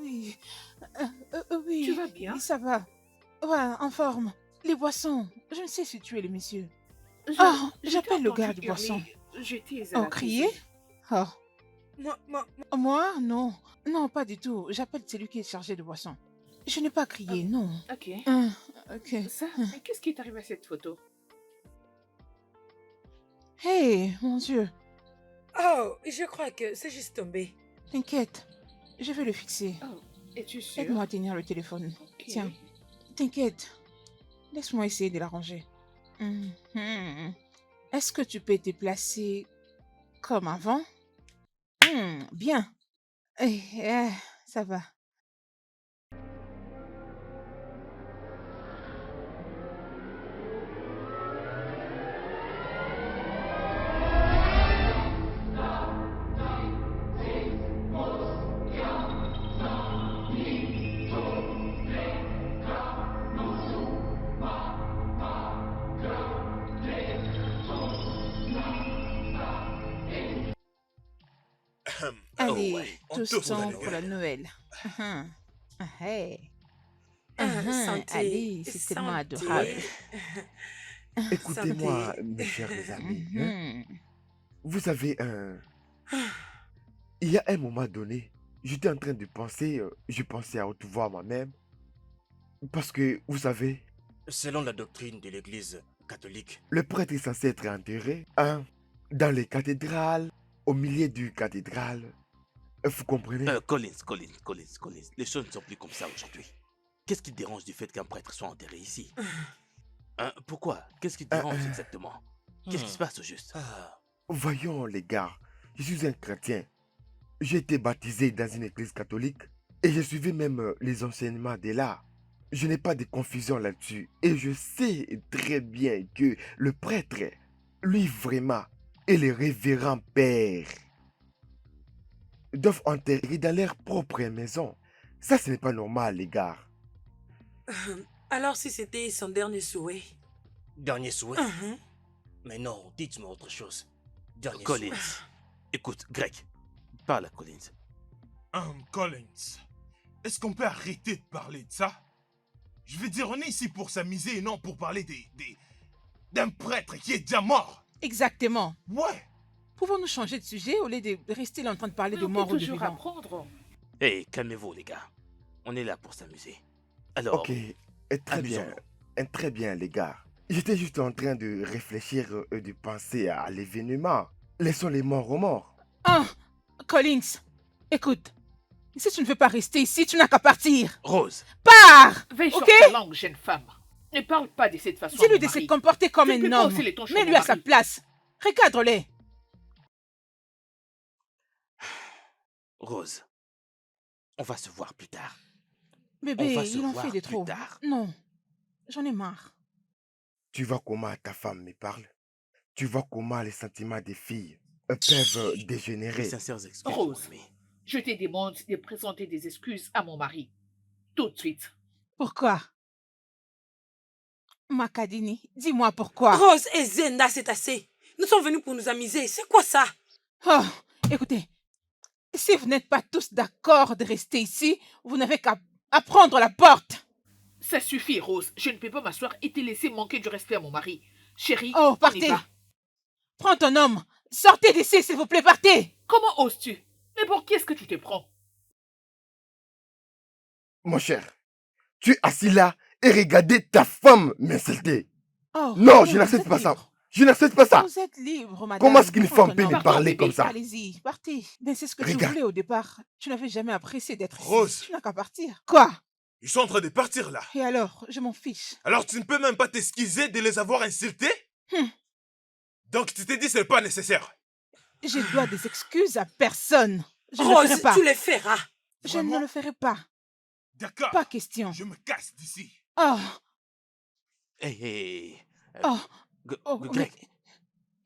Oui. Oui. tu vas bien? Oui, ça va. Ouais, en forme. Les boissons. Je ne sais si tu es le monsieur. Je- Oh, je t'ai j'appelle le entendu gars du hurler. boisson. J'étais à Oh, la crier? cuisine. Oh. Moi, Moi, non. Non, pas du tout. J'appelle celui qui est chargé de boissons. Je n'ai pas crié, non. Ok. Ok. Ça, mais qu'est-ce qui est arrivé à cette photo? Hey, mon Dieu. oh, je crois que c'est juste tombé. T'inquiète. Je vais le fixer. Oh, es-tu sûr? Aide-moi à tenir le téléphone. Ok. Tiens, t'inquiète. Laisse-moi essayer de l'arranger. Mhm. Est-ce que tu peux te placer comme avant? Bien. Ça va. Allez, ouais, on tous tourne la temps pour la Noël. Noël. Hey. Santé. Allez, c'est tellement Santé. adorable. Écoutez-moi, Santé. mes chers amis. Hein. Mhm. Vous savez, il y a un moment donné, j'étais en train de penser, je pensais à haute voix moi-même. Parce que, vous savez, Selon la doctrine de l'Église catholique, le prêtre est censé être enterré dans les cathédrales, au milieu du cathédrale. Vous comprenez? Collins. Les choses ne sont plus comme ça aujourd'hui. Qu'est-ce qui te dérange du fait qu'un prêtre soit enterré ici? Pourquoi? Qu'est-ce qui te dérange exactement? Qu'est-ce qui se passe au juste? ah, Voyons, les gars, je suis un chrétien. J'ai été baptisé dans une église catholique et je suivais même les enseignements de là. Je n'ai pas de confusion là-dessus. Et je sais très bien que le prêtre, lui vraiment, et les révérends pères doivent enterrer dans leur propre maison. Ça, ce n'est pas normal, les gars. Alors si c'était son dernier souhait. dernier souhait. Mhm. Mais non, dites-moi autre chose. Dernier Collins. souhait. Écoute, Greg, parle à Collins. Collins, est-ce qu'on peut arrêter de parler de ça? Je veux dire, on est ici pour s'amuser et non pour parler d'un prêtre qui est déjà mort. Exactement. Ouais. Pouvons-nous changer de sujet au lieu de rester là en train de parler Mais de on mort peut ou de toujours vivant? apprendre. Hey, calmez-vous, les gars. On est là pour s'amuser. Alors, Ok, très bien. amusons-nous. Très bien, les gars. J'étais juste en train de réfléchir et de penser à l'événement. Laissons les morts aux morts. Collins, écoute. Si tu ne veux pas rester ici, tu n'as qu'à partir. Rose, Pars! Veille sur Ok? ta langue, jeune femme. Ne parle pas de cette façon. à Dis-lui mon de se mari. comporter comme Tu ne peux un pas homme. hausser les tons sur Mets-lui mon à sa mari. place. Recadre-les. Rose, on va se voir plus tard. Bébé, On va se il en voir fait de plus trop. tard. Non, j'en ai marre. Tu vois comment ta femme me parle? Tu vois comment les sentiments des filles peuvent Mes dégénérer? sincères excuses, mon Rose, ami. je te demande de présenter des excuses à mon mari. Tout de suite. Pourquoi? Makadini, dis-moi pourquoi. Rose et Zenda, c'est assez. Nous sommes venus pour nous amuser. C'est quoi ça? Oh, écoutez, Si vous n'êtes pas tous d'accord de rester ici, vous n'avez qu'à prendre la porte. Ça suffit, Rose. Je ne peux pas m'asseoir et te laisser manquer du respect à mon mari. Chérie, Oh, on y partez. va. Prends ton homme. Sortez d'ici, s'il vous plaît, partez. Comment oses-tu? Mais pour qui est-ce que tu te prends? Mon cher, tu es assis là et regardez ta femme m'insulter. Oh, Non, oh, je vous n'accepte êtes pas ça. libre. Je n'accepte pas ça. Vous êtes libre, madame. Comment est-ce qu'une Prends femme ton peut me homme. parler comme ça? Allez-y, partez. Mais c'est ce que tu Regarde. voulais au départ. Tu n'avais jamais apprécié d'être ici. Rose. Tu n'as qu'à partir. Quoi? Ils sont en train de partir là. Et alors, je m'en fiche. Alors tu ne peux même pas t'excuser de les avoir insultés? Hum. Donc tu t'es dit c'est pas nécessaire. Je dois des excuses à personne. Je ne le ferai Rose, pas. tu les feras. Je Vraiment? ne le ferai pas. D'accord. Pas question. Je me casse d'ici. Oh, Hey, hey, oh, oh, Greg,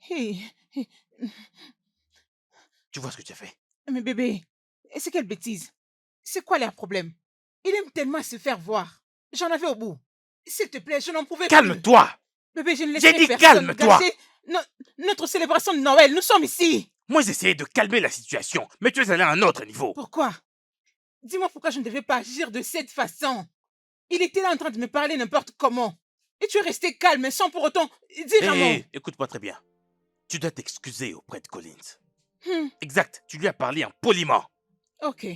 Hey, hey, tu vois ce que tu as fait? mais bébé, c'est quelle bêtise? C'est quoi leur problème? Il aime tellement se faire voir. J'en avais au bout. S'il te plaît, je n'en pouvais plus. Calme-toi! Bébé, je ne J'ai laisserai dit personne calme-toi. gâcher notre célébration de Noël. Nous sommes ici. Moi, j'essayais de calmer la situation, mais tu es allé à un autre niveau. Pourquoi? Dis-moi pourquoi je ne devais pas agir de cette façon. Il était là en train de me parler n'importe comment. Et tu es resté calme sans pour autant dire un mot. Hé, écoute-moi très bien. Tu dois t'excuser auprès de Collins. Hmm, Exact, tu lui as parlé impoliment. ok.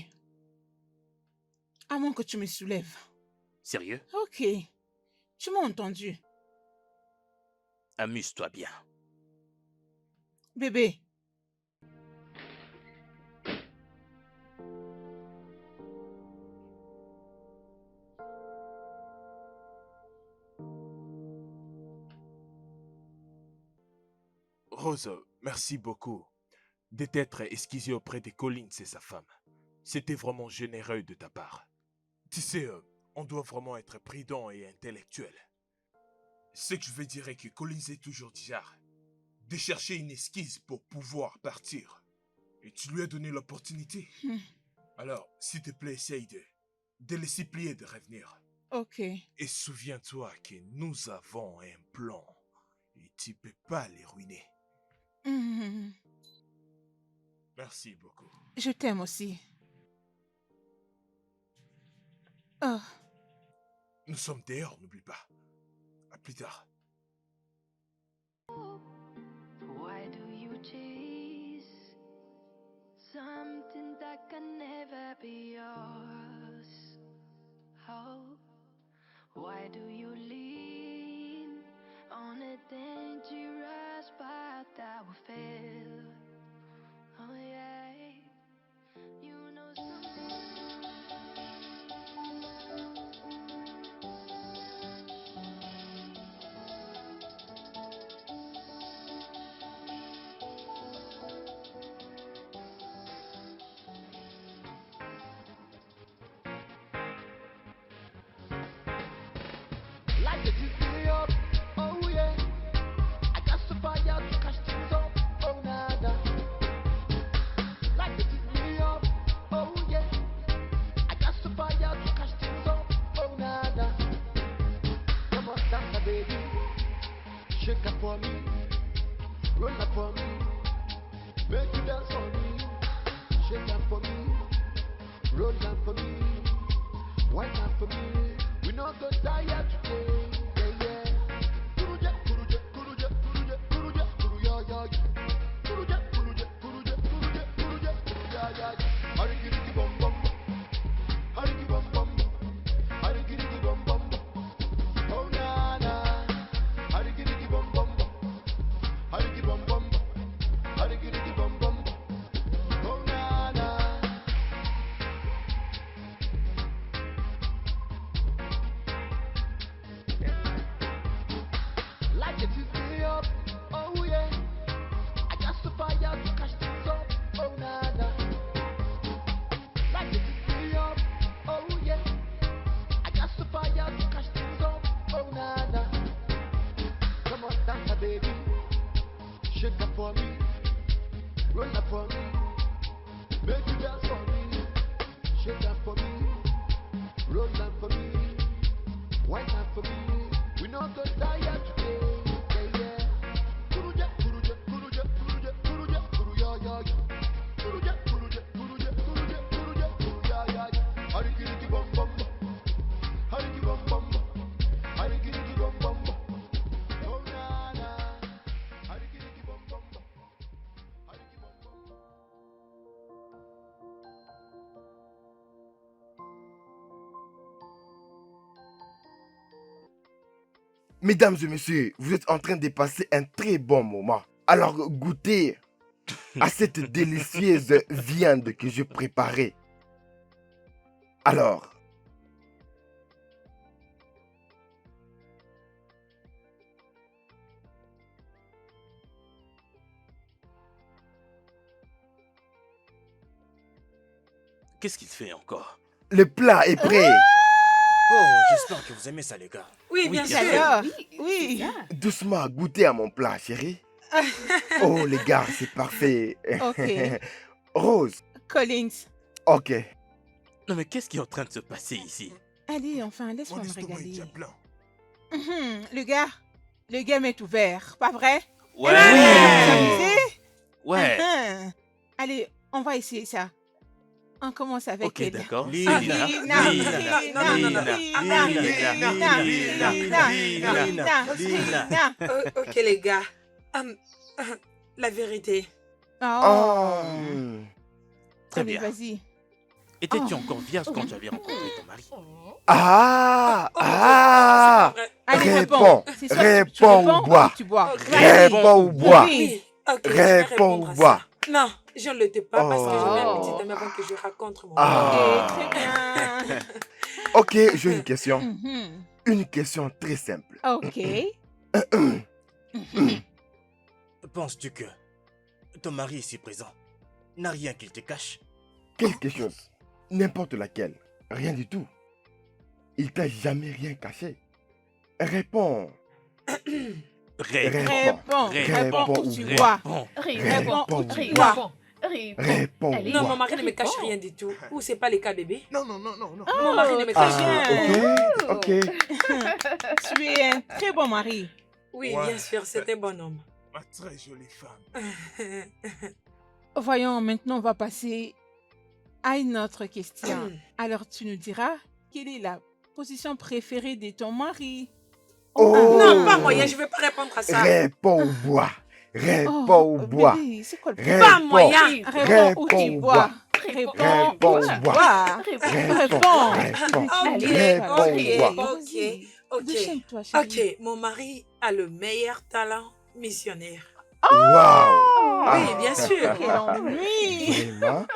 À moins que tu me soulèves. Sérieux? Ok. Tu m'as entendu. Amuse-toi bien. Bébé. Rose, merci beaucoup de t'être excusé auprès de Collins et sa femme. C'était vraiment généreux de ta part. Tu sais, on doit vraiment être prudent et intellectuel. Ce que je veux dire est que Collins est toujours du genre de chercher une excuse pour pouvoir partir. Et tu lui as donné l'opportunité. Hmm. Alors, s'il te plaît, essaye de le supplier de revenir. Ok. Et souviens-toi que nous avons un plan. Et tu peux pas les ruiner. Hmm. Merci beaucoup. Je t'aime aussi. Oh. Nous sommes dehors, n'oublie pas. À plus tard. Why do you chase something that can never be yours? Oh, why do you lean on a dangerous path that will fail? Oh yeah, you know something. Like the me up, oh yeah. I got some fire to catch things up, oh nada. Like the me up, oh yeah. I got some fire to catch things up, oh nada. Come on, dance, baby. Shake up for me, roll up for me, make you dance for me. Shake up for me, roll up for me, wind up for me. We not go tired today, yeah, yeah. Kuruja, kuruja, kuruja, kuruja, kuruja, kuruja, ya, ya. Kuruja, kuruja, kuruja, kuruja, kuruja, kuruja, ya, ya. Hariki, riki, bum, bum. Hariki, bum, bum. Hariki, riki, bum, bum. Oh, na, na. Hariki, riki, bum, bum. Hariki, bum, bum. Hariki, riki, bum, bum. Oh, na, na. Like it is me up, oh yeah. I got some fire to catch things up, oh nada. Like it is me up, oh yeah. I got some fire to catch things up, oh nada. Come on, dance, baby. Shake up for me, roll up for me, make you dance for me. Shake up for me, roll up for me, wind up for me. We not go tired today, yeah, yeah. Kuruja, kuruja, kuruja, kuruja, kuruja, kuruja, ya, ya. Kuruja, kuruja, kuruja, Mesdames et messieurs, vous êtes en train de passer un très bon moment. Alors goûtez à cette délicieuse viande que j'ai préparée. Alors, Qu'est-ce qu'il fait encore? le plat est prêt. Oh, j'espère que vous aimez ça, les gars. Oui, bien sûr. J'adore. Oui, Oui. c'est ça. Doucement, goûtez à mon plat, chérie. Oh, les gars, c'est parfait. Ok. Rose, Collins. ok. Non mais qu'est-ce qui est en train de se passer ici? Allez, enfin, Mon laisse-moi me estomac est régaler. déjà plein. Le game est ouvert, pas vrai? Ouais. S'amuser? Ouais. Allez, on va essayer ça. On commence avec Ok, elle. d'accord. Lina. Lina, Lina. Lina, non, non, non. Lina, Lina. Ok, les gars. La vérité. Oh. Très Allez, bien. vas-y. Étais-tu encore vierge quand tu avais rencontré ton mari? Ah, Oh, ah. c'est vrai. Allez, Réponds. réponds. C'est soit tu Réponds ou réponds bois. tu bois. Ok. Vas-y. Réponds ou bois. Oui. Oui, ok, je vais Réponds répondre à ou bois. ça. Non, je ne l'étais pas parce que Oh. j'avais un petit ami avant que je raconte mon Ah. Ok, très bien. Ok, j'ai une question. Mhm. Une question très simple. Ok. Penses-tu que ton mari ici présent n'a rien qu'il te cache? Quelque chose. N'importe laquelle. Rien du tout. Il t'a jamais rien caché. Réponds. Réponds. Réponds. Réponds ou ou tu bois. bois. Réponds ou ou tu bois. bois. Réponds. Allez. Non, bois. mon mari ne me cache Réponds. rien du tout. Ou c'est pas le cas, bébé? Non, non, non, non, non. Mon mari ne me cache Ah, rien. ok, ok. Tu es un très bon mari. Oui, Ouais. bien sûr, c'est un bon homme. Ma très jolie femme. Voyons, maintenant on va passer à une autre question. Alors tu nous diras quelle est la position préférée de ton mari. Oh. Non, pas moyen, je ne vais pas répondre à ça. Réponds ou bois. Réponds ou Oh, bois. bébé, c'est quoi le problème? Pas moyen. Réponds ou tu Réponds ou bois. Réponds Réponds ou ou tu bois. bois. Réponds. Réponds. Ok, Réponds ou ok, bois. ok, ok. Déchaîne-toi, chérie. Ok, mon mari a le meilleur talent missionnaire. Wow. Oui, bien sûr. Quel ennui. Vraiment?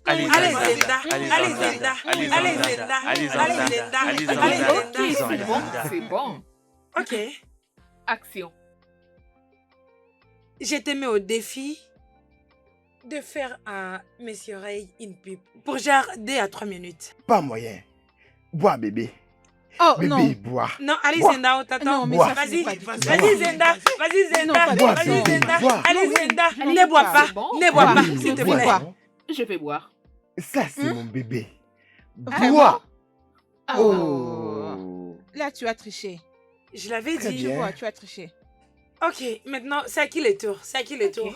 Allez, Allez, Zenda. Zenda. Allez, Allez, Zenda. Zenda. Allez, Allez, Zenda. Zenda. Allez, Allez, Zenda. Zenda. Allez, Allez, Zenda. Zenda. Ok, c'est Zenda. bon, c'est bon. Ok. Action. Je te mets au défi de faire à mes oreilles une pub pour genre 2 à 3 minutes. Pas moyen. Bois, bébé. Oh Bébé, non. bois. Non, allez, Bois. Zenda, on t'attend. Non, mais Bois. ça Vas-y, c'est pas du tout. vas-y, Zenda. Vas-y, Non, Zenda. pas du Bois, tout. Vas-y, bébé, Zenda. bois. Allez, Non, Zenda. non, Ne bois pas. pas. C'est bon. Ne bois Bois. pas, Oui, s'il te bois, plaît. non? Je vais boire. Ça, c'est mon bébé. Vraiment? Bois. Oh. Oh. Là, tu as triché. Je l'avais Très dit. Tu bien. vois, tu as triché. Ok, maintenant, c'est à qui le tour? C'est à qui le Ok. tour?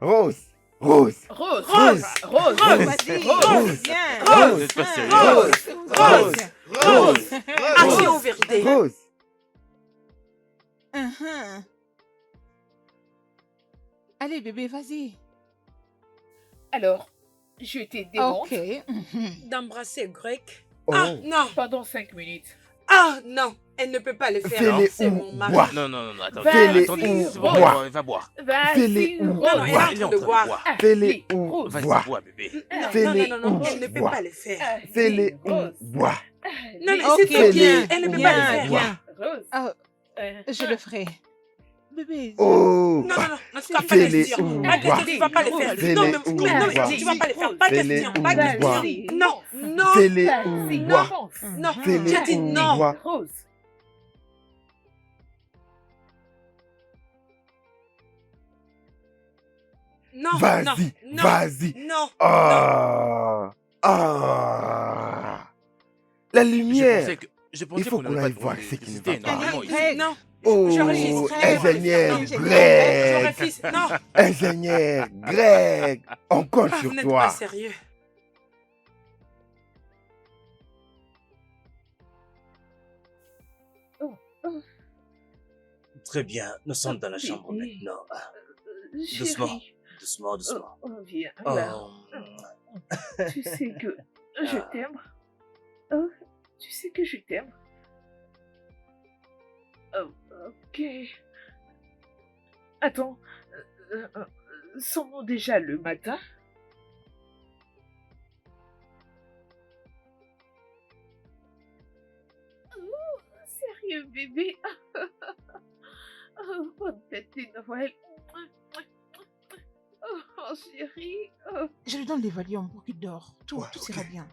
Rose. Rose. Rose. Rose. Rose. Oh, Rose. vas-y. Rose. Viens. Rose. Vous êtes pas sérieux. Rose. Rose. Action ou vérité? Rose. Uh-huh. Allez, bébé, vas-y. Alors, je te demande Ok. Mhm. D'embrasser grec. Oh. Ah, non. pendant 5 minutes. Ah non, elle ne peut pas le faire. Fais-les C'est ou mon mari. bois. Non, non, non, non, attendez. Fais-les Attendez, ou c'est bon, bois. va boire. Fais-les ou Non, non, elle est bois. en Il est train en de train de boire. boire. Fais-les ou Vas-y, bois. bois, bébé. Non, non, Fais-les non, non, non, ou elle ne peut bois. pas le faire. Fais-les ou bois. Non, mais Ok, c'est Fais-les tranquille, elle ne peut pas le bien, faire. bien. Rose. Ah, je le ferai. Bébé, Oh, Non, non, non, non, tu vas pas fais-les question. ou Pas bois. question, tu vas pas le faire. Fais-les Non, mais, ou mais non, mais bois. tu vas pas le faire. Pas Fais-les question, ou pas bois. question. Non, non, Fais-les ou bois. non. Fais-les J'ai dit ou non. bois. Rose. Non, non, Vas-y, non, vas-y. non, non. Ah, ah. La lumière. Je pensais Il faut qu'on qu'on n'aurait pas aille de voir problème ce qui ne d'électricité, va pas. normalement, ici. Greg. Non. Oh, Je refuse. ingénieur Non. Je Greg. refuse. Non. Ingénieur Greg. On compte Ah, vous sur n'êtes toi. pas sérieux. Très bien, nous sommes dans la chambre Bébé. maintenant. Doucement, Chérie. doucement, doucement. Viens là. Oh, Tu sais que je t'aime. Oh, tu sais que je t'aime. Oh, ok. Attends, sommes-nous déjà le matin? Oh, sérieux, bébé? Oh, bonne fête de Noël. Oh, chérie. Oh. je lui donne les Valium pour qu'il dort. Tout Ouais, ok. ira bien.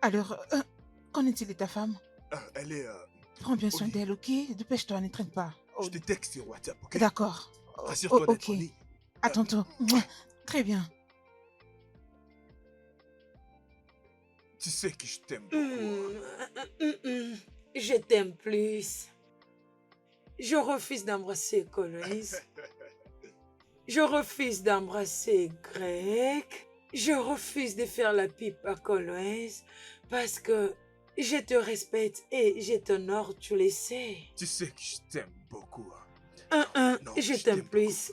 Alors, qu'en est-il de ta femme? Elle est... Prends bien soin Oui. d'elle, ok? Dépêche-toi, ne traîne pas. Oh, Je te texte sur WhatsApp, ok? d'accord. Oh, Rassure-toi oh, d'être ok. en ligne. À tantôt. Mouah. Très bien. Tu sais que je t'aime beaucoup. Je t'aime plus. Je refuse d'embrasser Coloïse. Je refuse d'embrasser Greg. Je refuse de faire la pipe à Coloïse parce que je te respecte et je t'honore, tu le sais. Tu sais que je t'aime beaucoup. Hein. Non, Je t'aime beaucoup. plus.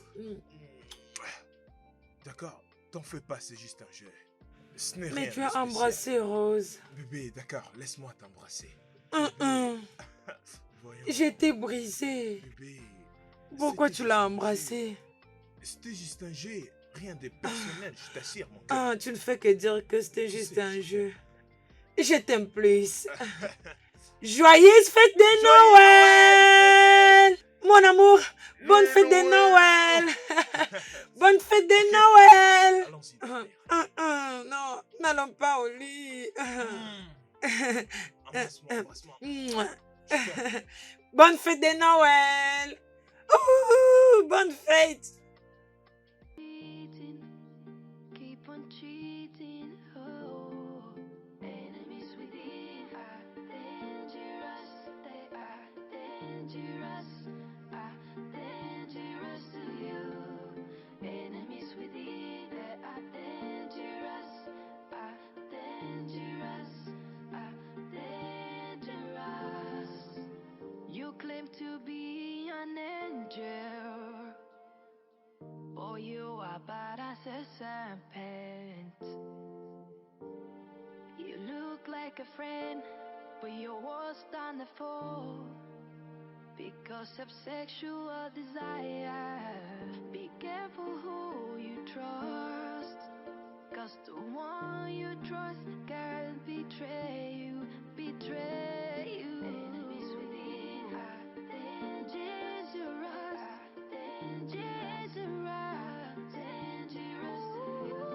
D'accord, t'en fais pas, c'est juste un jeu. Ce n'est Mais rien tu de as spécial. embrassé Rose. Bébé, d'accord, laisse-moi t'embrasser. Voyons. Je t'ai brisé. Bébé, Pourquoi c'était tu l'as juste un jeu. embrassé? C'était juste un jeu, rien de personnel, je t'assure, mon cœur. Ah, tu ne fais que dire que c'était juste un jeu. Je t'aime plus. Joyeuse fête de Noël! Mon amour, bonne fête de Noël! Bonne fête de Noël! Allons-y, bébé. Non, n'allons pas au lit. Embrasse-moi, embrasse-moi. Bonne fête de Noël! Ouh, bonne fête! Cheating, keep on cheating. Oh, enemies within are dangerous. They are dangerous. Are dangerous to you. Enemies within they are dangerous. Are dangerous. Are dangerous. You claim to be an angel. Oh, you are bad as a serpent. You look like a friend, but you're worse than a foe. Because of sexual desire, be careful who you trust. Cause the one you trust can betray you, betray you. Enemies within are dangerous, dangerous, dangerous to you.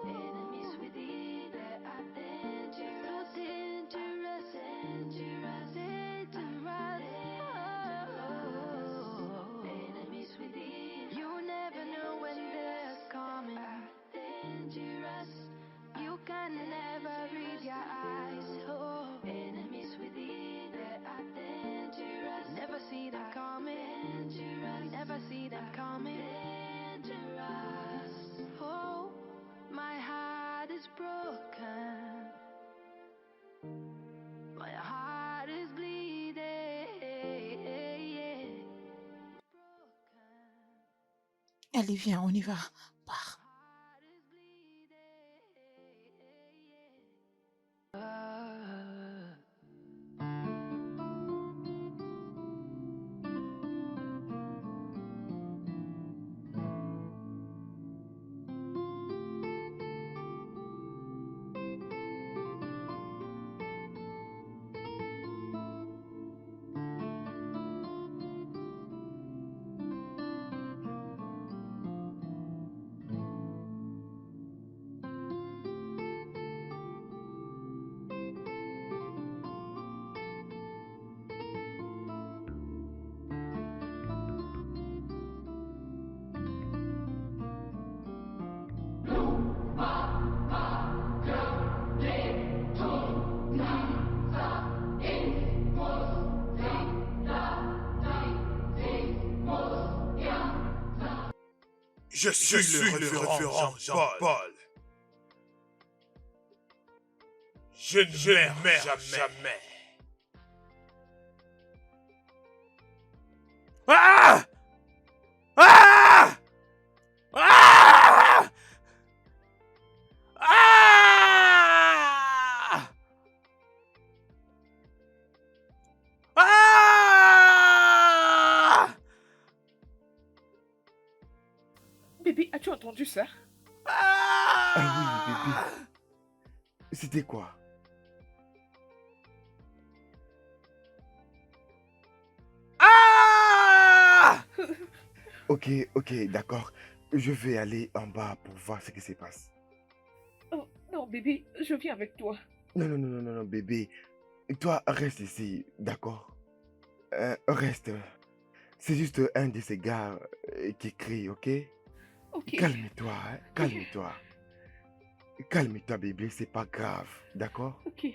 Enemies within they are dangerous, dangerous, dangerous, dangerous. Enemies within you never know when they're coming. Dangerous, you can never read your eyes. Oh, enemies within they are dangerous. Never see them coming. Dangerous, never see them coming. Dangerous. Oh, my heart is broken. My heart is bleeding. Allez, viens, on y va. Pars. Je suis le révérend Jean-Paul. Je ne meurs jamais. Ah! Ah! Ah! Ah! Ah! Bébé, as-tu entendu ça? Ah oui, bébé. C'était quoi? Ah! Ok, d'accord. Je vais aller en bas pour voir ce qui se passe. Oh, non, bébé, je viens avec toi. Non, bébé. Toi, reste ici, d'accord? Reste. C'est juste un de ces gars qui crie, ok? Ok. Calme-toi, hein, calme-toi. Calme-toi, bébé, c'est pas grave, d'accord? Ok.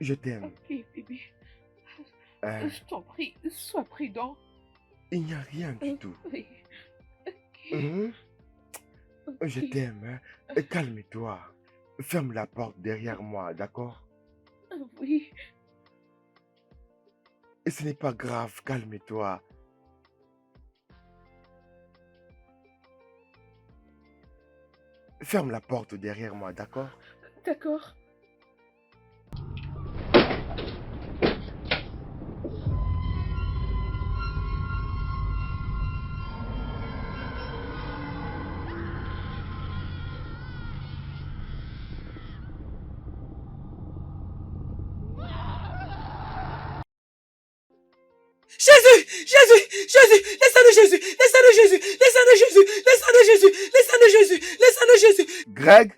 Je t'aime. Ok, bébé. Hein, Je t'en prie, sois prudent. il n'y a rien du tout. Oui. Ok. Hein? Je Ok. t'aime, hein. Calme-toi. Ferme la porte derrière moi, d'accord? Oui. Et ce n'est pas grave, calme-toi. Ferme la porte derrière moi, d'accord? D'accord. Jésus! Jésus! Jésus! Le sang de Jésus! Le sang de Jésus! Le sang de Jésus! Le sang de Jésus! Le sang de Jésus! Le sang de Jésus! Greg?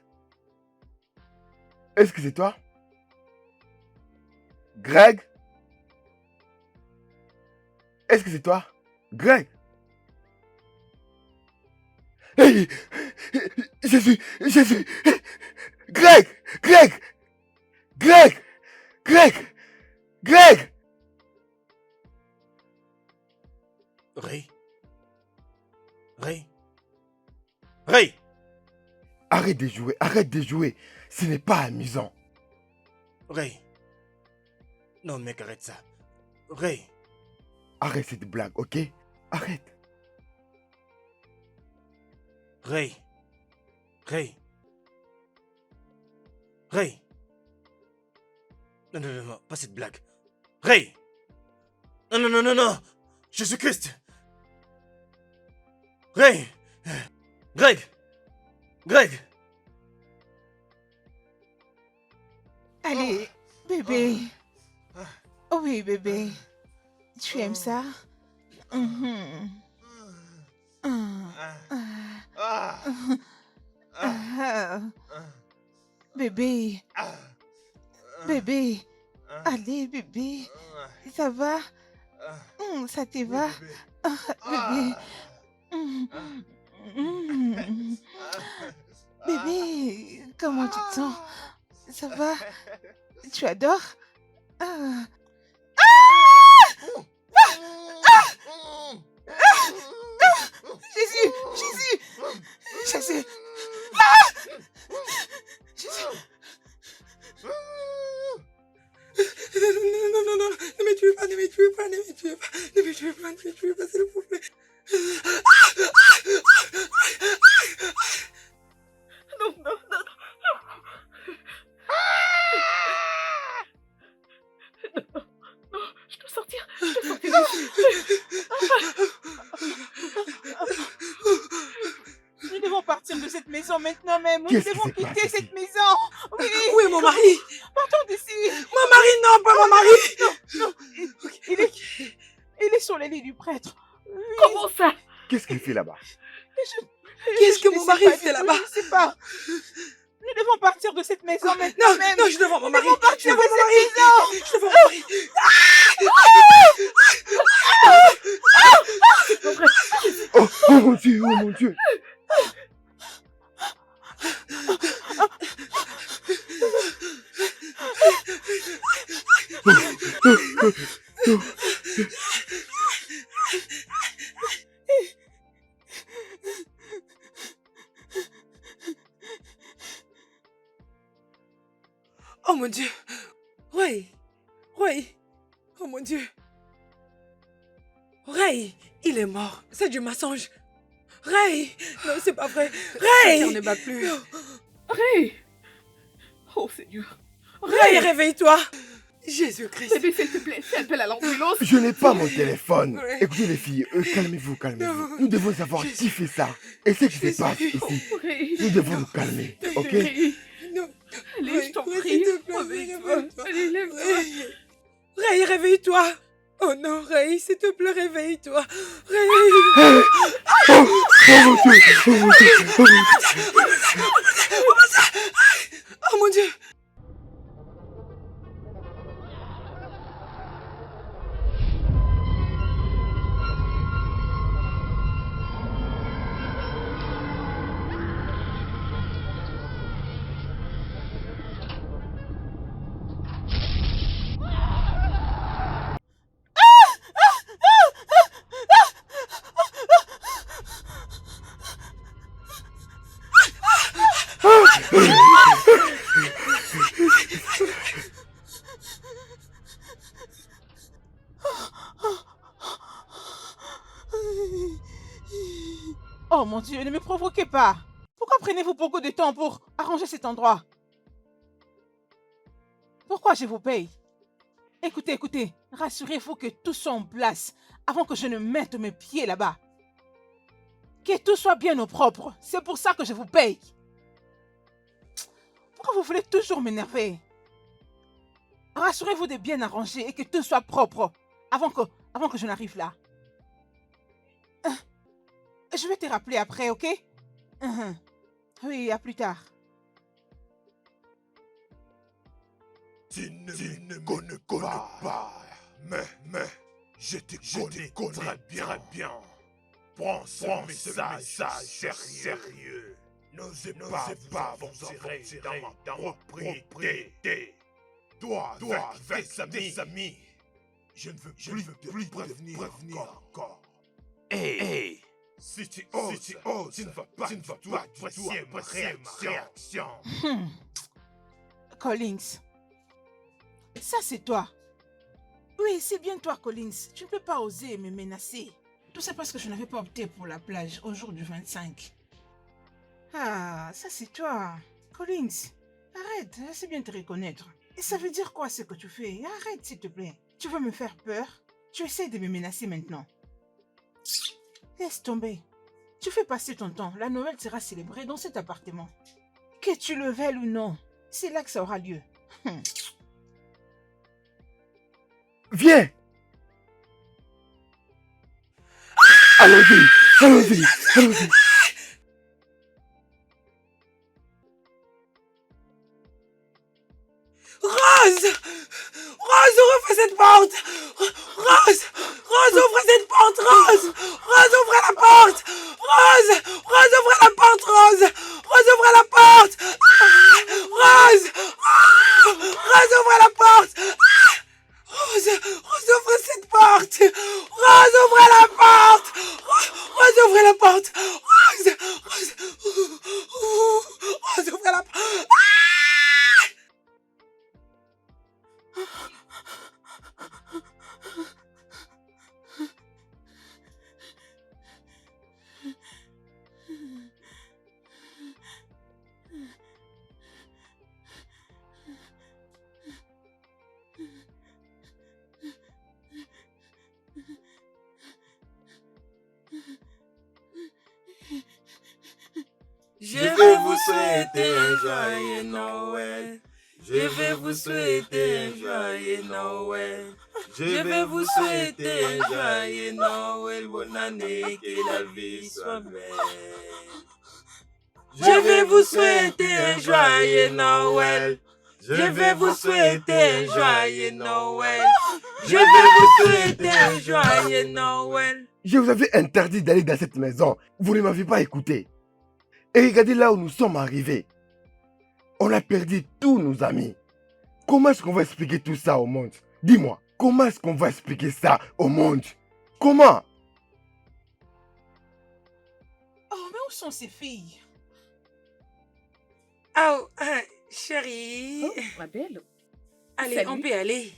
Est-ce que c'est toi? Greg? Est-ce que c'est toi? Greg? Hey! Jésus! Jésus! Greg! Greg! Greg! Greg! Greg! Ray? Ray? Ray! Arrête de jouer, arrête de jouer. Ce n'est pas amusant. Ray! Non, mec, arrête ça. Ray! Arrête cette blague, ok? Arrête. Ray! Ray! Ray! Non, non, non, non, pas cette blague. Ray! Non, non, non, non, non! Jésus-Christ! Ray! Greg! Greg! Allez, bébé. Oh oui, bébé. Tu aimes ça? Mhm. Ah. Bébé. Bébé. Allez, bébé. Ça va? Ça te va? Bébé. Bébé, comment tu te sens? Ça va? Tu adores? Ah. Jésus! Jésus! Jésus! Jésus! Non, ne me tuez pas, ne me tuez pas, ne me tuez pas, ne me tuez pas, ne me tuez pas, s'il vous plaît. Non, non, non, non. Non, non, je dois sortir d'ici. Nous devons partir de cette maison maintenant même. Nous Qu'est-ce qui devons se passe quitter ici? cette maison. Oui. Où est mon mari? Partons d'ici. Mon mari, non, pas mon mari! Non. Il est sur les lits du prêtre. Oui. Comment ça? Qu'est-ce qu'il fait là-bas? Qu'est-ce que Je ne mon sais mari pas fait du tout, là-bas? Je ne sais pas. Nous devons partir de cette maison maintenant Non, même. non, je devant mon mari. Nous devons Je partir de devant mon mari. cette maison. Je devant mon mari. Oh mon Dieu, oh mon Dieu. Oh mon Dieu. Ray. Ray. Oh mon Dieu. Ray, il est mort. C'est du mensonge. Ray. Non, c'est pas vrai. Ray. Son cœur ne bat plus. Ray. Oh Seigneur. Ray, réveille-toi. Jésus-Christ. Bébé, s'il te plaît, fais appel à l'ambulance. Je n'ai pas mon téléphone. Ouais. Écoutez les filles, calmez-vous, calmez-vous. Non. Nous devons savoir qui fait ça. Et ce qui se passe ici. Ray. Nous devons nous calmer, ok? Ray. Non. Allez, je t'en Ray, prie. s'il te plaît, Réveille-toi. réveille-toi. Allez, lève-toi. Ray. Ray, réveille-toi. Oh non, Ray, s'il te plaît, réveille-toi. Ray. Oh mon Dieu, oh mon Dieu, oh mon Dieu. Oh mon Dieu. Oh mon Dieu, ne me provoquez pas. Pourquoi prenez-vous beaucoup de temps pour arranger cet endroit? Pourquoi je vous paye? Écoutez, écoutez, rassurez-vous que tout soit en place avant que je ne mette mes pieds là-bas. Que tout soit bien au propre. C'est pour ça que je vous paye. Pourquoi vous voulez toujours m'énerver? Rassurez-vous de bien arranger et que tout soit propre avant que je n'arrive là. Je vais te rappeler après, ok? Oui, à plus tard. Tu ne me connais pas. Mais, je te connais très bien. Prends ce message sérieux. N'osez pas vous aventurer dans ma propriété. Toi, avec tes amis, je ne veux plus prévenir encore. Hey. Si tu oses, tu ne vas pas apprécier ma réaction. Collins, ça c'est toi. Oui, c'est bien toi, Collins. Tu ne peux pas oser me menacer. Tout ça parce que je n'avais pas opté pour la plage au jour du 25. Ah, ça c'est toi. Collins, arrête, je sais bien te reconnaître. Et ça veut dire quoi ce que tu fais? Arrête, s'il te plaît. Tu veux me faire peur? Tu essaies de me menacer maintenant. Laisse tomber. Tu fais passer ton temps. La Noël sera célébrée dans cet appartement. Que tu le veuilles ou non, c'est là que ça aura lieu. Viens. Allons-y, allons-y, allons-y. Rose! Rose, ouvre cette porte! Rose! Rose, ouvre cette porte! Rose! Rose, ouvre la porte! Rose! Rose, ouvre la porte! Rose! Rose, ouvre la porte! Rose! Rose, ouvre la porte! Rose! Rose, ouvre cette porte! Rose, ouvre la porte! Rose, ouvre la porte! Rose! Rose! Rose, ouvre la porte! Je vais vous souhaiter un joyeux Noël. Je vais vous souhaiter un joyeux Noël. Je vais vous souhaiter un joyeux Noël. Bonne année, que la vie soit belle. Je vais vous souhaiter un joyeux Noël. Je vais vous souhaiter un joyeux Noël. Je vais vous souhaiter un joyeux Noël. Je vous avais interdit d'aller dans cette maison. Vous ne m'avez pas écouté. Et regardez là où nous sommes arrivés. On a perdu tous nos amis. Comment est-ce qu'on va expliquer tout ça au monde? Dis-moi, comment est-ce qu'on va expliquer ça au monde? Comment? Oh, mais où sont ces filles? Oh, Chérie. Oh, ma belle. Allez, Salut. on peut aller.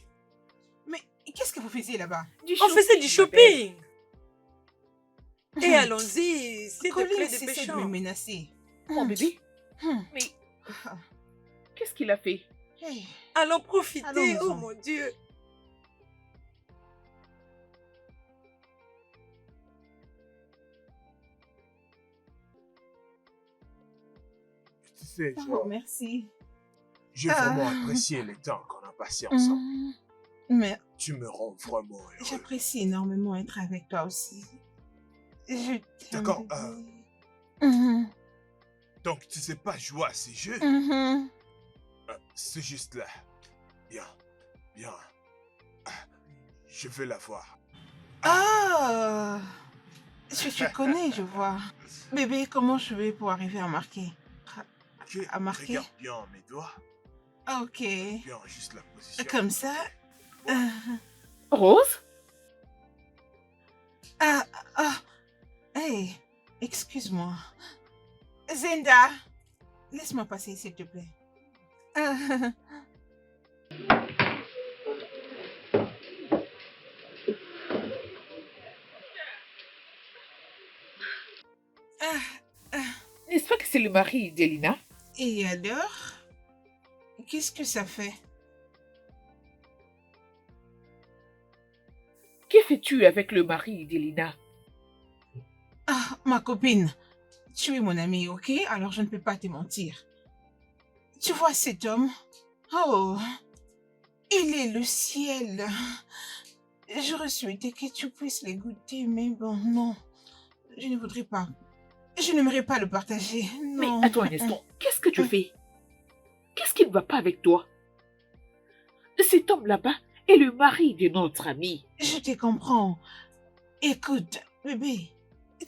Mais qu'est-ce que vous faisiez là-bas? On faisait du ma belle. shopping. Et allons-y, s'il te Colin, plaît, cessez de me dépêchons. menacer. Mon bébé. Hum. Mais qu'est-ce qu'il a fait? Hey, Allons profiter, allons-y. oh mon Dieu. Tu sais, Oh, genre, merci. j'ai Ah. vraiment apprécié les temps qu'on a passés ensemble. Mais Tu me rends vraiment heureux. j'apprécie énormément être avec toi aussi. Je t'aime. D'accord, bébé. Mhm, Donc, tu sais pas jouer à ces jeux? mhm. C'est juste là. Bien, bien. Ah, je vais la voir. Ah, tu connais, je vois. Bébé, comment je vais pour arriver à marquer? Ok, À marquer? regarde bien mes doigts. Ok. Bien, juste la position. Comme ça. Rose? Ah, ah. Hey, excuse-moi. Zenda, laisse-moi passer, s'il te plaît. Ah, N'est-ce pas que c'est le mari d'Elina? et alors? Qu'est-ce que ça fait? Que fais-tu avec le mari d'Elina? Ah, ma copine, tu es mon amie, ok? Alors je ne peux pas te mentir. Tu vois cet homme? Oh, il est le ciel. J'aurais souhaité que tu puisses les goûter, mais bon, non. Je ne voudrais pas. Je n'aimerais pas le partager, Mais non. attends un instant, qu'est-ce que tu fais? Qu'est-ce qui ne va pas avec toi? Cet homme là-bas est le mari de notre ami. Je te comprends. Écoute, bébé,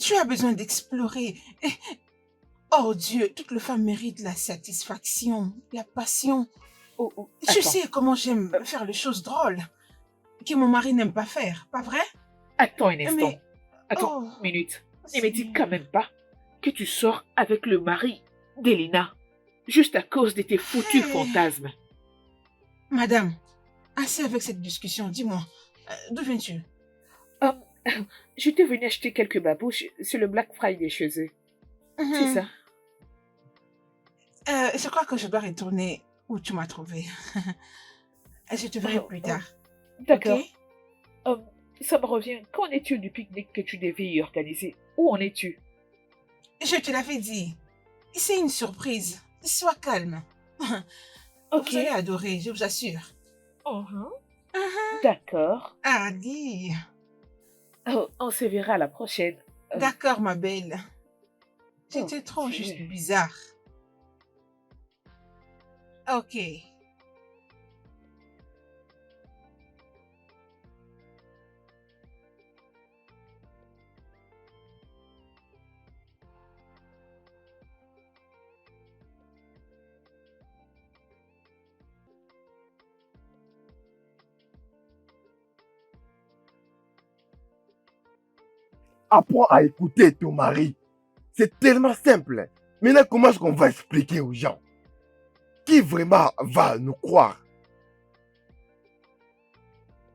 tu as besoin d'explorer. Oh Dieu, toute la femme mérite la satisfaction, la passion. Oh, oh, Tu attends. sais comment j'aime faire les choses drôles que mon mari n'aime pas faire, pas vrai? Attends un instant. Mais- Attends, oh, une minute. Ne me Seigneur. dis quand même pas que tu sors avec le mari d'Elina juste à cause de tes foutus Hey. fantasmes. Madame, assez avec cette discussion, dis-moi, d'où viens-tu? Je t'ai venu acheter quelques babouches sur le Black Friday chez eux. C'est ça. Je crois que je dois retourner où tu m'as trouvé. Je te verrai Oh, plus oh. tard. D'accord. Ok? Ça me revient. Qu'en es-tu du pique-nique que tu devais y organiser? Où en es-tu? Je te l'avais dit. C'est une surprise. Sois calme. Ok. Vous allez adorer, je vous assure. D'accord. Ah, dis. Oh, on se verra la prochaine. D'accord, ma belle. C'était Oh, trop Dieu. juste bizarre. Ok. Apprends à écouter ton mari. C'est tellement simple. Maintenant, comment est-ce qu'on va expliquer aux gens? Qui vraiment va nous croire?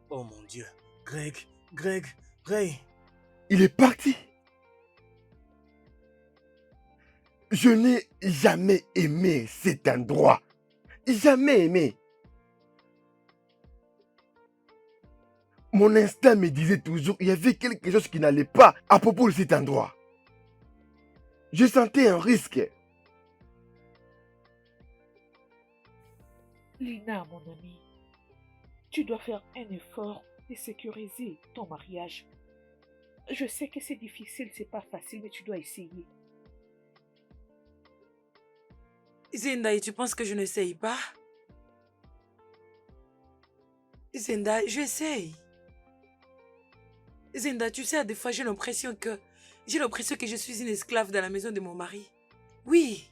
Oh mon Dieu. Greg, Ray. Il est parti. Je n'ai jamais aimé cet endroit. Jamais aimé. Mon instinct me disait toujours qu'il y avait quelque chose qui n'allait pas à propos de cet endroit. Je sentais un risque. Lina, mon amie, tu dois faire un effort de sécuriser ton mariage. Je sais que c'est difficile, c'est pas facile, mais tu dois essayer. Zenda, et tu penses que je n'essaye pas? Zenda, j'essaye. Zenda, tu sais, des fois, j'ai l'impression que je suis une esclave dans la maison de mon mari. Oui.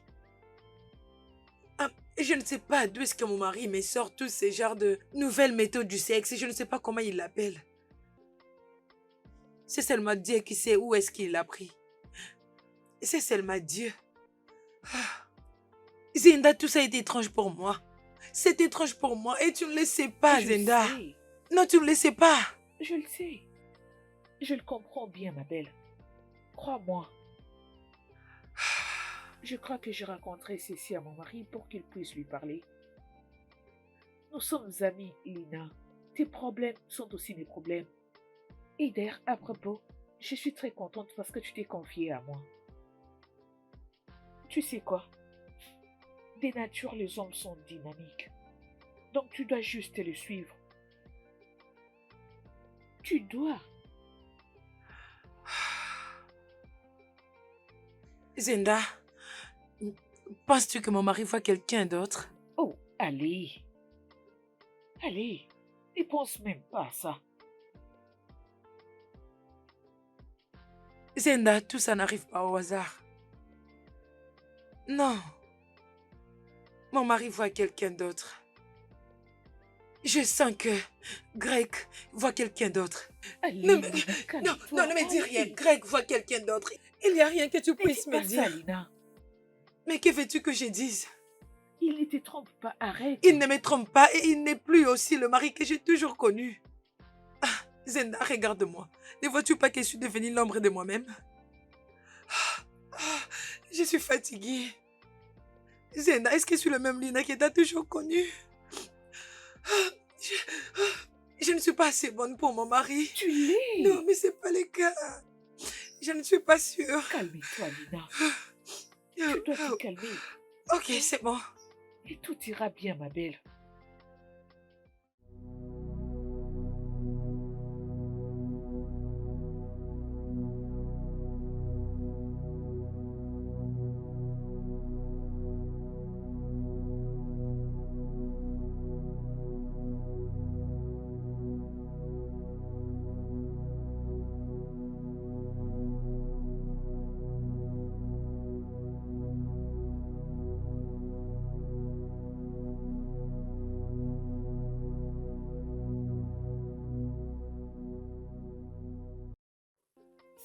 Ah, je ne sais pas d'où est-ce que mon mari me sort tous ces genres de nouvelles méthodes du sexe. Je ne sais pas comment il l'appelle. C'est seulement Dieu qui sait où est-ce qu'il l'a pris. C'est seulement Dieu. Ah. Zenda, tout ça est étrange pour moi. C'est étrange pour moi et tu ne le sais pas, Je Zenda. sais, Non, tu ne le sais pas. je le sais. Je le comprends bien, ma belle. Crois-moi. Je crois que je raconterai ceci à mon mari pour qu'il puisse lui parler. Nous sommes amis, Lina. Tes problèmes sont aussi mes problèmes. Et d'ailleurs, à propos, je suis très contente parce que tu t'es confiée à moi. Tu sais quoi? Des natures, les hommes sont dynamiques. Donc tu dois juste le suivre. Tu dois. Zenda, penses-tu que mon mari voit quelqu'un d'autre? Oh, allez. Allez, ne pense même pas à ça. Zenda, tout ça n'arrive pas au hasard. Non. Mon mari voit quelqu'un d'autre. Je sens que Greg voit quelqu'un d'autre. Allez, Non, Lina, non, calme-toi, ne me dis rien. allez. Greg voit quelqu'un d'autre. Il n'y a rien que tu Ne puisses dis me pas dire. ça, Lina. Mais que veux-tu que je dise? Il ne te trompe pas, arrête. Il ne me trompe pas et il n'est plus aussi le mari que j'ai toujours connu. Ah, Zenda, regarde-moi. Ne vois-tu pas que je suis devenue l'ombre de moi-même? Je suis fatiguée. Zenda, est-ce que je suis la même Lina que tu as toujours connue? Je ne suis pas assez bonne pour mon mari. Tu l'es. Non, mais c'est pas le cas. Je ne suis pas sûre. Calme-toi, Lina. Tu dois te calmer. Ok, c'est bon. Et tout ira bien, ma belle.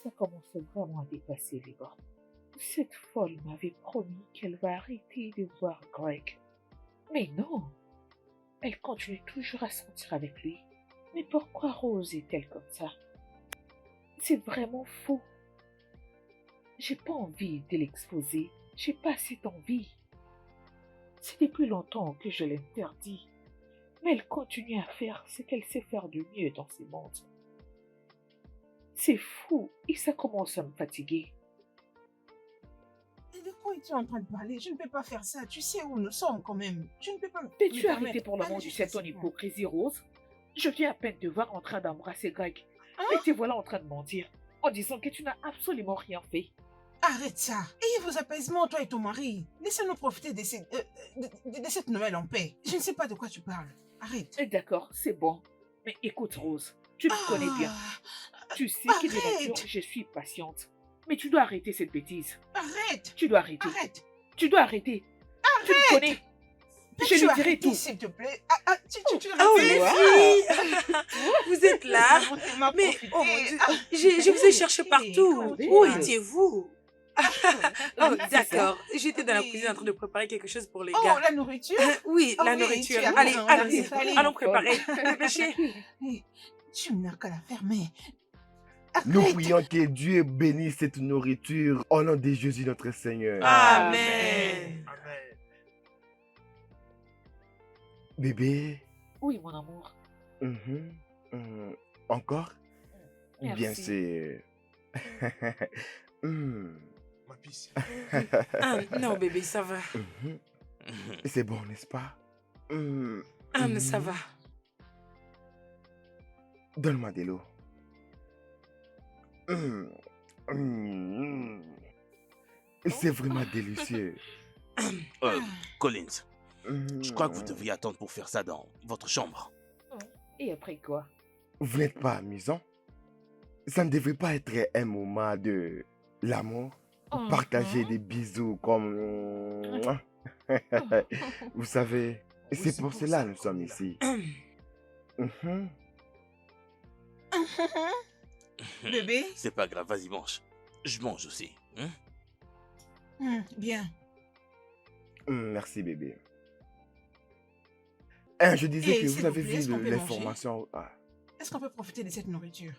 Ça commence vraiment à dépasser les bornes. Cette folle m'avait promis qu'elle va arrêter de voir Greg. Mais non, elle continue toujours à sortir avec lui. Mais pourquoi Rose est-elle comme ça? C'est vraiment faux. J'ai pas envie de l'exposer. J'ai pas cette envie. C'est depuis longtemps que je l'interdis. Mais elle continue à faire ce qu'elle sait faire de mieux dans ce monde. C'est fou et ça commence à me fatiguer. Et de quoi es-tu en train de parler? Je ne peux pas faire ça. Tu sais où nous sommes quand même. Je ne peux pas me Peux-tu permettre. arrêter pour le Allez, moment de je fais cette ton ça. hypocrisie, Rose? Je viens à peine te voir en train d'embrasser Greg. Hein? Et te voilà en train de mentir, en disant que tu n'as absolument rien fait. Arrête ça. Ayez vos apaisements, toi et ton mari. Laissez-nous profiter de cette Noël en paix. Je ne sais pas de quoi tu parles. Arrête. D'accord, c'est bon. Mais écoute, Rose, tu me connais bien. Tu sais que de nature, Arrête. je suis patiente. Mais tu dois arrêter cette bêtise. Arrête. Tu dois arrêter. Arrête. Tu dois arrêter. Tu me connais. Je lui dirai tout. S'il te plaît. Tu Oh, répètes. les filles, vous êtes là? Mais, oh mon Dieu, je vous ai cherché partout. Où étiez-vous? Oh, d'accord. J'étais dans la cuisine en train de préparer quelque chose pour les Oh, gars. la nourriture? Oui, Oh la oui, nourriture. tu as Allez, raison, allons-y. allez. Allons préparer. Dépêchez. Hey, tu n'as qu'à la fermer. Nous Arrête. prions que Dieu bénisse cette nourriture au nom de Jésus notre Seigneur. Amen. Amen. Bébé, Oui, mon amour. encore? Ou bien Merci. c'est... Ma pisse. Ah, non, bébé, ça va. C'est bon, n'est-ce pas? Ah, mais ça va. Donne-moi de l'eau. C'est vraiment délicieux. Collins, je crois que vous devriez attendre pour faire ça dans votre chambre. Et après quoi? Vous n'êtes pas amusant? Ça ne devrait pas être un moment de l'amour? Partager des bisous comme... Vous savez, c'est pour cela que nous sommes ici. Bébé? C'est pas grave, vas-y, mange. Je mange aussi. Hein? Bien. Merci, bébé. Hein, je disais Et que s'il vous vous avez plaît, vu est-ce qu'on peut manger? l'information. Ah. Est-ce qu'on peut profiter de cette nourriture?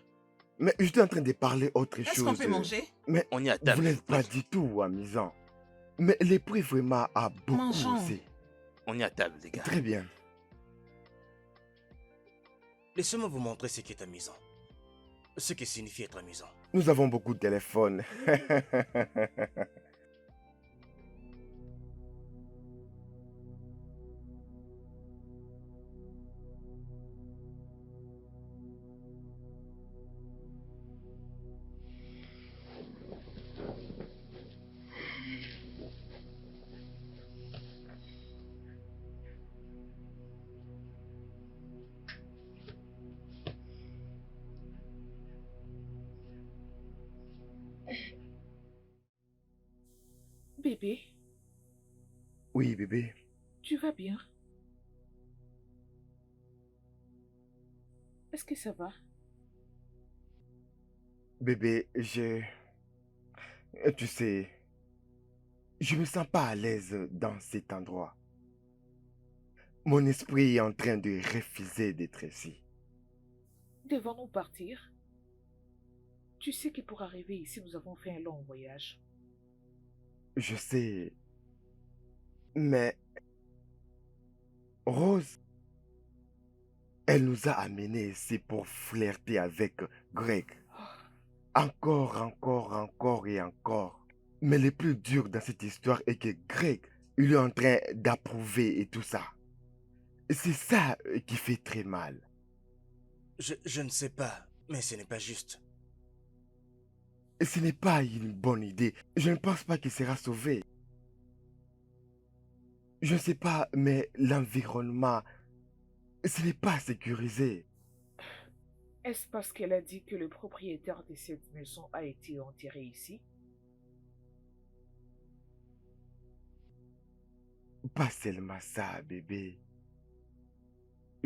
Mais j'étais en train de parler autre Est-ce qu'on chose. peut manger? Mais On est à vous table. n'êtes pas du tout amusant. Mais les prix vraiment a beaucoup Mangeons. aussi. On est à table, les gars. Très bien. Laissez-moi vous montrer ce qui est amusant. Ce qui signifie être amusant. Nous avons beaucoup de téléphones. Bébé, Oui, bébé. tu vas bien? Est-ce que ça va? Bébé, tu sais, je me sens pas à l'aise dans cet endroit. Mon esprit est en train de refuser d'être ici. Devons-nous partir? Tu sais que pour arriver ici, nous avons fait un long voyage. Je sais, mais Rose, elle nous a amenés ici pour flirter avec Greg. Encore et encore. Mais le plus dur dans cette histoire est que Greg, il est en train d'approuver et tout ça. C'est ça qui fait très mal. Je ne sais pas, mais ce n'est pas juste. Ce n'est pas une bonne idée. Je ne pense pas qu'il sera sauvé. Je ne sais pas, mais l'environnement, ce n'est pas sécurisé. Est-ce parce qu'elle a dit que le propriétaire de cette maison a été enterré ici? Pas seulement ça, bébé.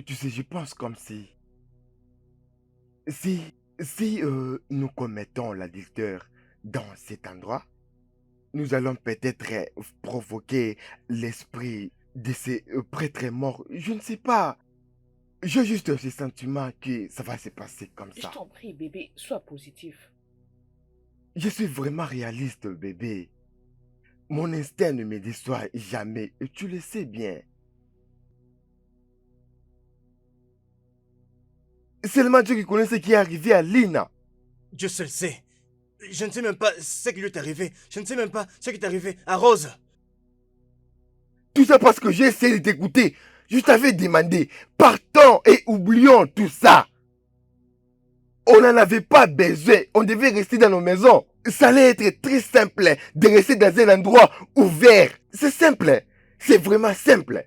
Tu sais, je pense comme si nous commettons l'adultère dans cet endroit, nous allons peut-être provoquer l'esprit de ces prêtres morts. Je ne sais pas. J'ai juste ce sentiment que ça va se passer comme Je ça. t'en prie, bébé, sois positif. Je suis vraiment réaliste, bébé. Mon instinct ne me déçoit jamais, et tu le sais bien. Seulement Dieu qui connaît ce qui est arrivé à Lina. Dieu seul sait. Je ne sais même pas ce qui lui est arrivé. Je ne sais même pas ce qui est arrivé à Rose. Tout ça parce que j'ai essayé de t'écouter. Je t'avais demandé, partons et oublions tout ça. On n'en avait pas besoin. On devait rester dans nos maisons. Ça allait être très simple de rester dans un endroit ouvert. C'est simple. C'est vraiment simple.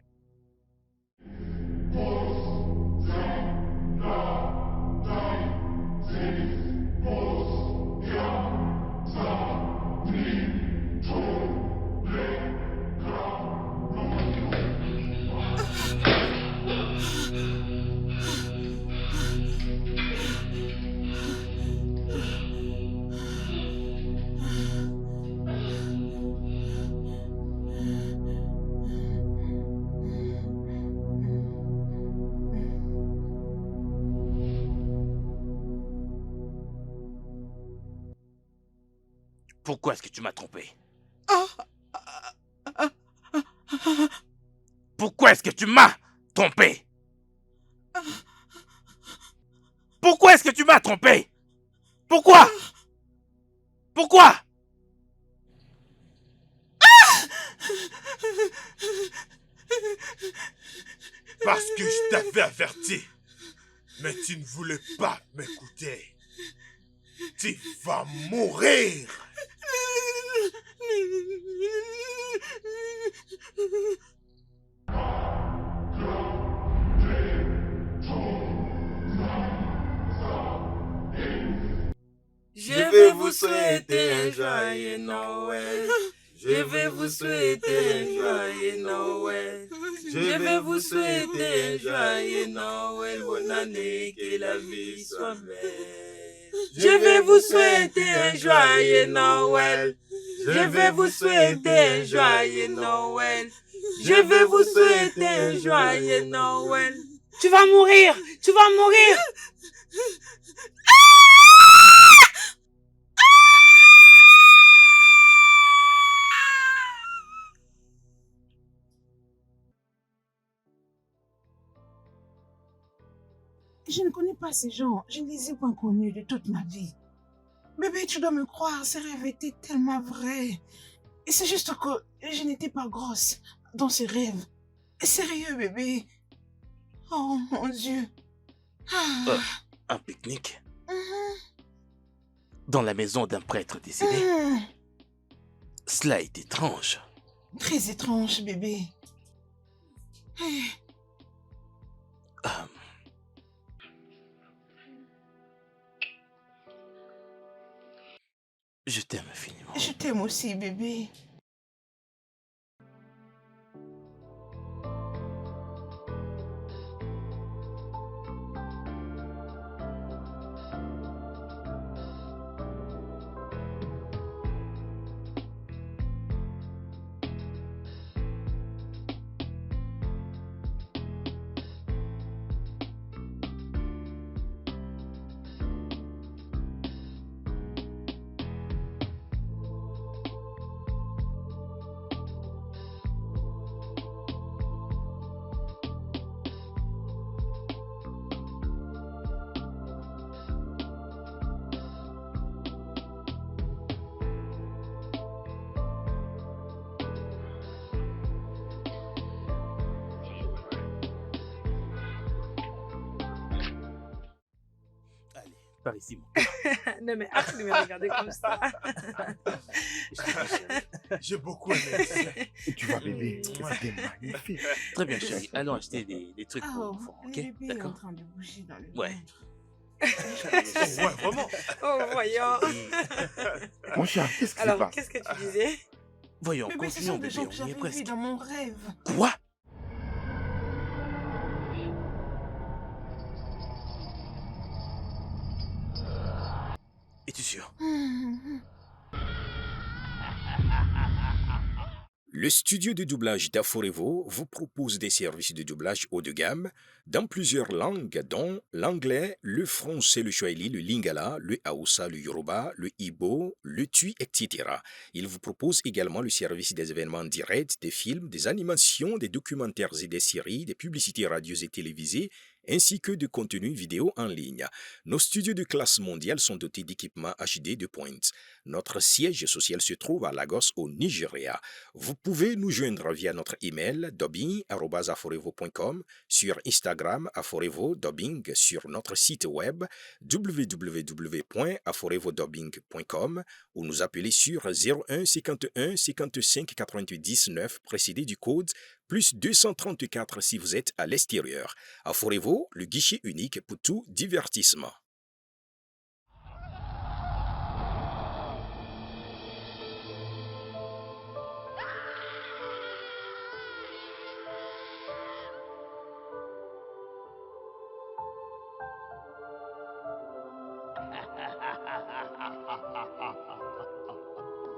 Pourquoi est-ce que tu m'as trompé? Pourquoi est-ce que tu m'as trompé? Pourquoi est-ce que tu m'as trompé? Pourquoi? Pourquoi? Parce que je t'avais averti. Mais tu ne voulais pas m'écouter. Tu vas mourir. Je vais vous souhaiter un joyeux Noël. Je vais vous souhaiter un joyeux Noël. Je vais vous souhaiter un joyeux Noël. Bonne année, que la vie soit belle. Je vais vous souhaiter un joyeux Noël. Je vais vous souhaiter un joyeux Noël. Je vais vous souhaiter un joyeux Noël. Tu vas mourir. Tu vas mourir. Je ne connais pas ces gens. Je ne les ai pas connus de toute ma vie. Bébé, tu dois me croire, ces rêves étaient tellement vrais. Et c'est juste que je n'étais pas grosse dans ces rêves. Sérieux, bébé. Oh, mon Dieu. Ah. Un pique-nique Mhm. dans la maison d'un prêtre décédé. Mhm. Cela est étrange. Très étrange, bébé. Euh, Je t'aime infiniment. Je t'aime aussi, bébé. Par ici, mon Non, mais arrête de me regarder comme ça. J'ai beaucoup aimé. Tu vois, bébé, c'était magnifique. Très bien, chérie. Allons acheter des trucs pour Oh, l'enfant, ok? le bébé est en D'accord? train de bouger dans le Ouais. Ouais, vraiment. Oh, voyons. Mon cher, qu'est-ce qui se Alors, passe? qu'est-ce que tu disais? Voyons, Bébé, ce continuons, sont des bébé, gens que on y est j'avais vus presque. dans mon rêve. Quoi? Es-tu sûr? Mhm. Le studio de doublage d'Aforevo vous propose des services de doublage haut de gamme dans plusieurs langues, dont l'anglais, le français, le swahili, le lingala, le haoussa, le yoruba, le ibo, le tui, etc. Il vous propose également le service des événements directs, des films, des animations, des documentaires et des séries, des publicités radios et télévisées, ainsi que de contenus vidéo en ligne. Nos studios de classe mondiale sont dotés d'équipements HD de pointe. Notre siège social se trouve à Lagos, au Nigeria. Vous pouvez nous joindre via notre email dubbing@aforevo.com, sur Instagram Aforevo Dubbing, sur notre site web www.aforevodubbing.com ou nous appeler sur 01 51 55 99 précédé du code plus 234 si vous êtes à l'extérieur. Aforevo, le guichet unique pour tout divertissement.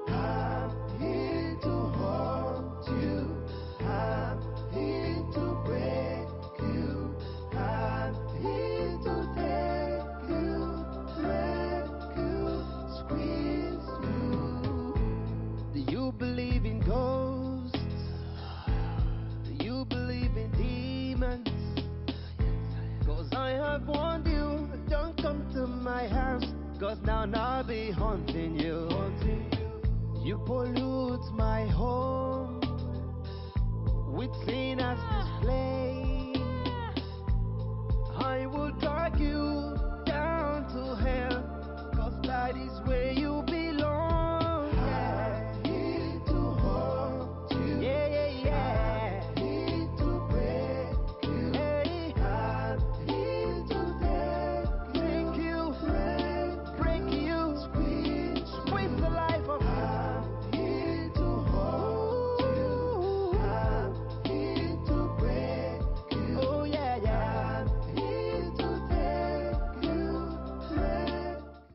I'm here to haunt you. I'm here to break you. I'm here to take you, break you, squeeze you. Do you believe in ghosts? Do you believe in demons? 'Cause I have warned you, don't come to my house. 'Cause now I'll be haunting you. You pollute my home.